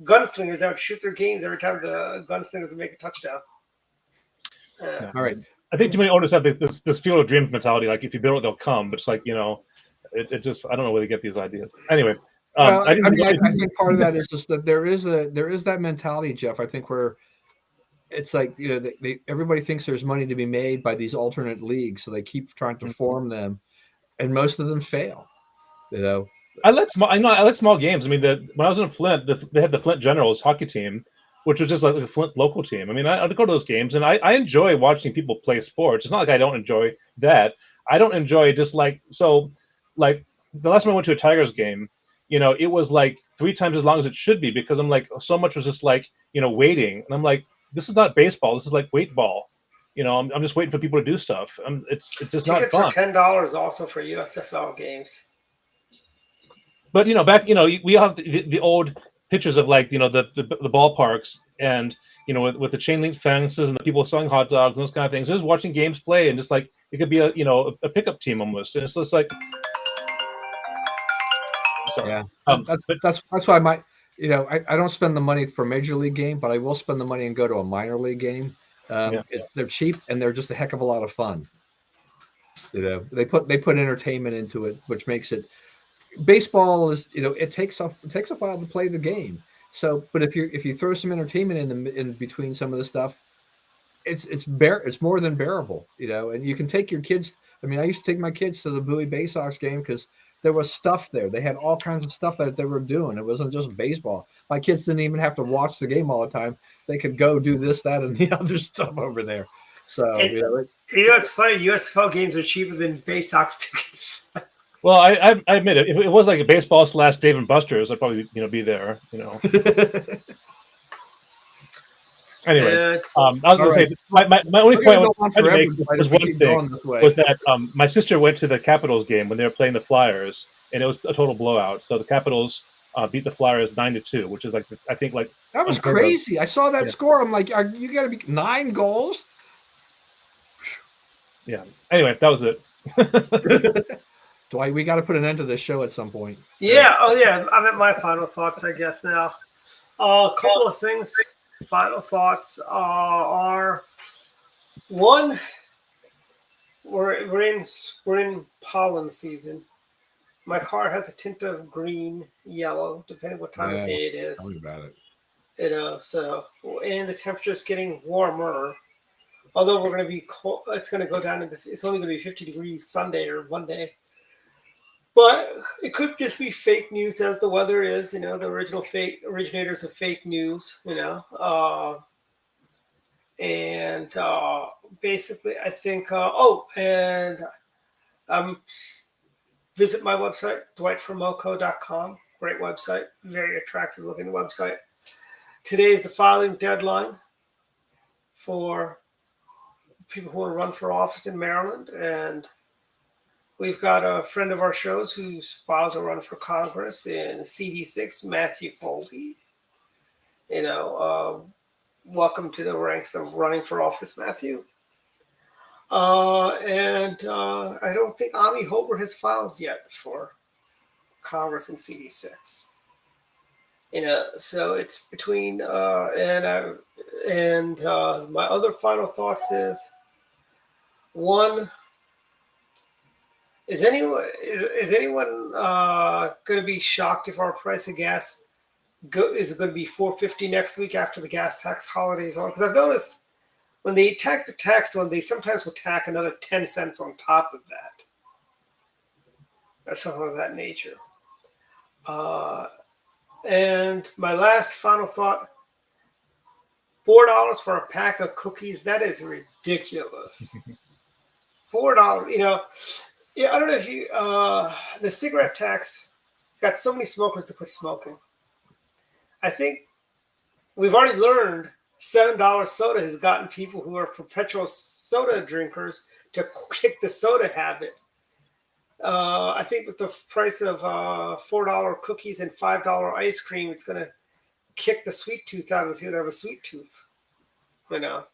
S3: gunslingers that would shoot their games every time the gunslingers would make a touchdown.
S5: All right.
S4: I think too many owners have this field of dreams mentality. Like if you build it, they'll come. But it's like it just I don't know where they get these ideas. Anyway,
S5: well, I think part of that is just that there is that mentality, Jeff. I think where it's like everybody thinks there's money to be made by these alternate leagues, so they keep trying to form them, and most of them fail.
S4: I like small games. I mean, when I was in Flint, they had the Flint Generals hockey team, which was just like a Flint local team. I mean, I'd go to those games, and I enjoy watching people play sports. It's not like I don't enjoy that. I don't enjoy just like the last time I went to a Tigers game, it was like 3 times as long as it should be because I'm like so much was just like waiting, and I'm like, this is not baseball. This is like weight ball. I'm just waiting for people to do stuff. It's just not fun.
S3: Tickets are $10 also for USFL games.
S4: But back we have the old pictures of like the ballparks and with the chain link fences and the people selling hot dogs and those kind of things. Just watching games play and just like it could be a pickup team almost, and it's just like. Sorry.
S5: Yeah, that's why I don't spend the money for a major league game, but I will spend the money and go to a minor league game. They're cheap and they're just a heck of a lot of fun. They put entertainment into it, which makes it. Baseball is it takes a while to play the game. So, but if you throw some entertainment in between some of the stuff, it's more than bearable. And you can take your kids. I mean, I used to take my kids to the Bowie Bay Sox game because there was stuff there. They had all kinds of stuff that they were doing. It wasn't just baseball. My kids didn't even have to watch the game all the time. They could go do this, that, and the other stuff over there. So
S3: it's funny. USFL games are cheaper than Bay Sox tickets.
S4: Well, I admit it. If it was like a baseball / Dave and Buster's, I'd probably be there. Anyway, I was going to say my only point I was trying to make was one thing was that my sister went to the Capitals game when they were playing the Flyers, and it was a total blowout. So the Capitals beat the Flyers 9-2, which is like I think like
S5: that was crazy. I saw that score. I'm like, you got to be 9 goals.
S4: Yeah. Anyway, that was it.
S5: Dwight, we got to put an end to this show at some point.
S3: Yeah. Oh, yeah. I'm at my final thoughts, I guess now. A couple of things. Final thoughts are one. We're in pollen season. My car has a tint of green, yellow, depending what time of day it is.
S5: Tell me about it.
S3: So and the temperature is getting warmer. Although we're going to be cold, it's going to go down it's only going to be 50 degrees Sunday or Monday. But it could just be fake news as the weather is, the originators of fake news, and basically I think, visit my website, dwightformoco.com. Great website, very attractive looking website. Today is the filing deadline for people who want to run for office in Maryland, and we've got a friend of our shows who's filed to run for Congress in CD6, Matthew Foldy. Welcome to the ranks of running for office, Matthew. And I don't think Ami Hober has filed yet for Congress in CD6. So it's between my other final thoughts is one. Is anyone going to be shocked if our price of gas is going to be $4.50 next week after the gas tax holiday is on? Because I've noticed when they tack the tax on, they sometimes will tack another 10 cents on top of that. Or something of that nature. And my last final thought, $4 for a pack of cookies, that is ridiculous. $4, Yeah, I don't know if you, the cigarette tax got so many smokers to quit smoking. I think we've already learned $7 soda has gotten people who are perpetual soda drinkers to kick the soda habit. I think with the price of $4 cookies and $5 ice cream, it's going to kick the sweet tooth out of the people that have a sweet tooth. You know,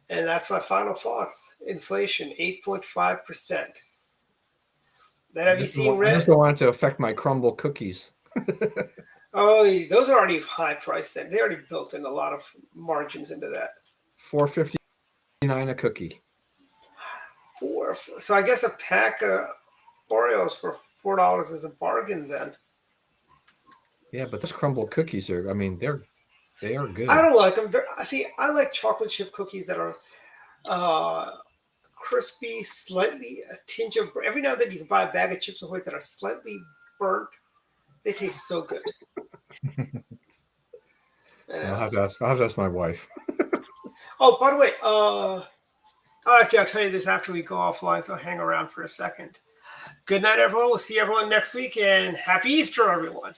S3: and that's my final thoughts. Inflation, 8.5%. Then have you seen
S5: I just don't want it to affect my crumble cookies.
S3: Oh, those are already high priced. Then they already built in a lot of margins into that.
S5: $4.59 a cookie.
S3: So I guess a pack of Oreos for $4 is a bargain then.
S5: Yeah, but those crumble cookies are. I mean, they are good.
S3: I don't like them. See, I like chocolate chip cookies that are crispy, slightly a tinge of. Every now and then you can buy a bag of Chips Ahoy that are slightly burnt. They taste so good.
S5: I'll have to ask my wife.
S3: Oh, by the way, actually, I'll tell you this after we go offline, so hang around for a second. Good night, everyone. We'll see everyone next week, and happy Easter, everyone.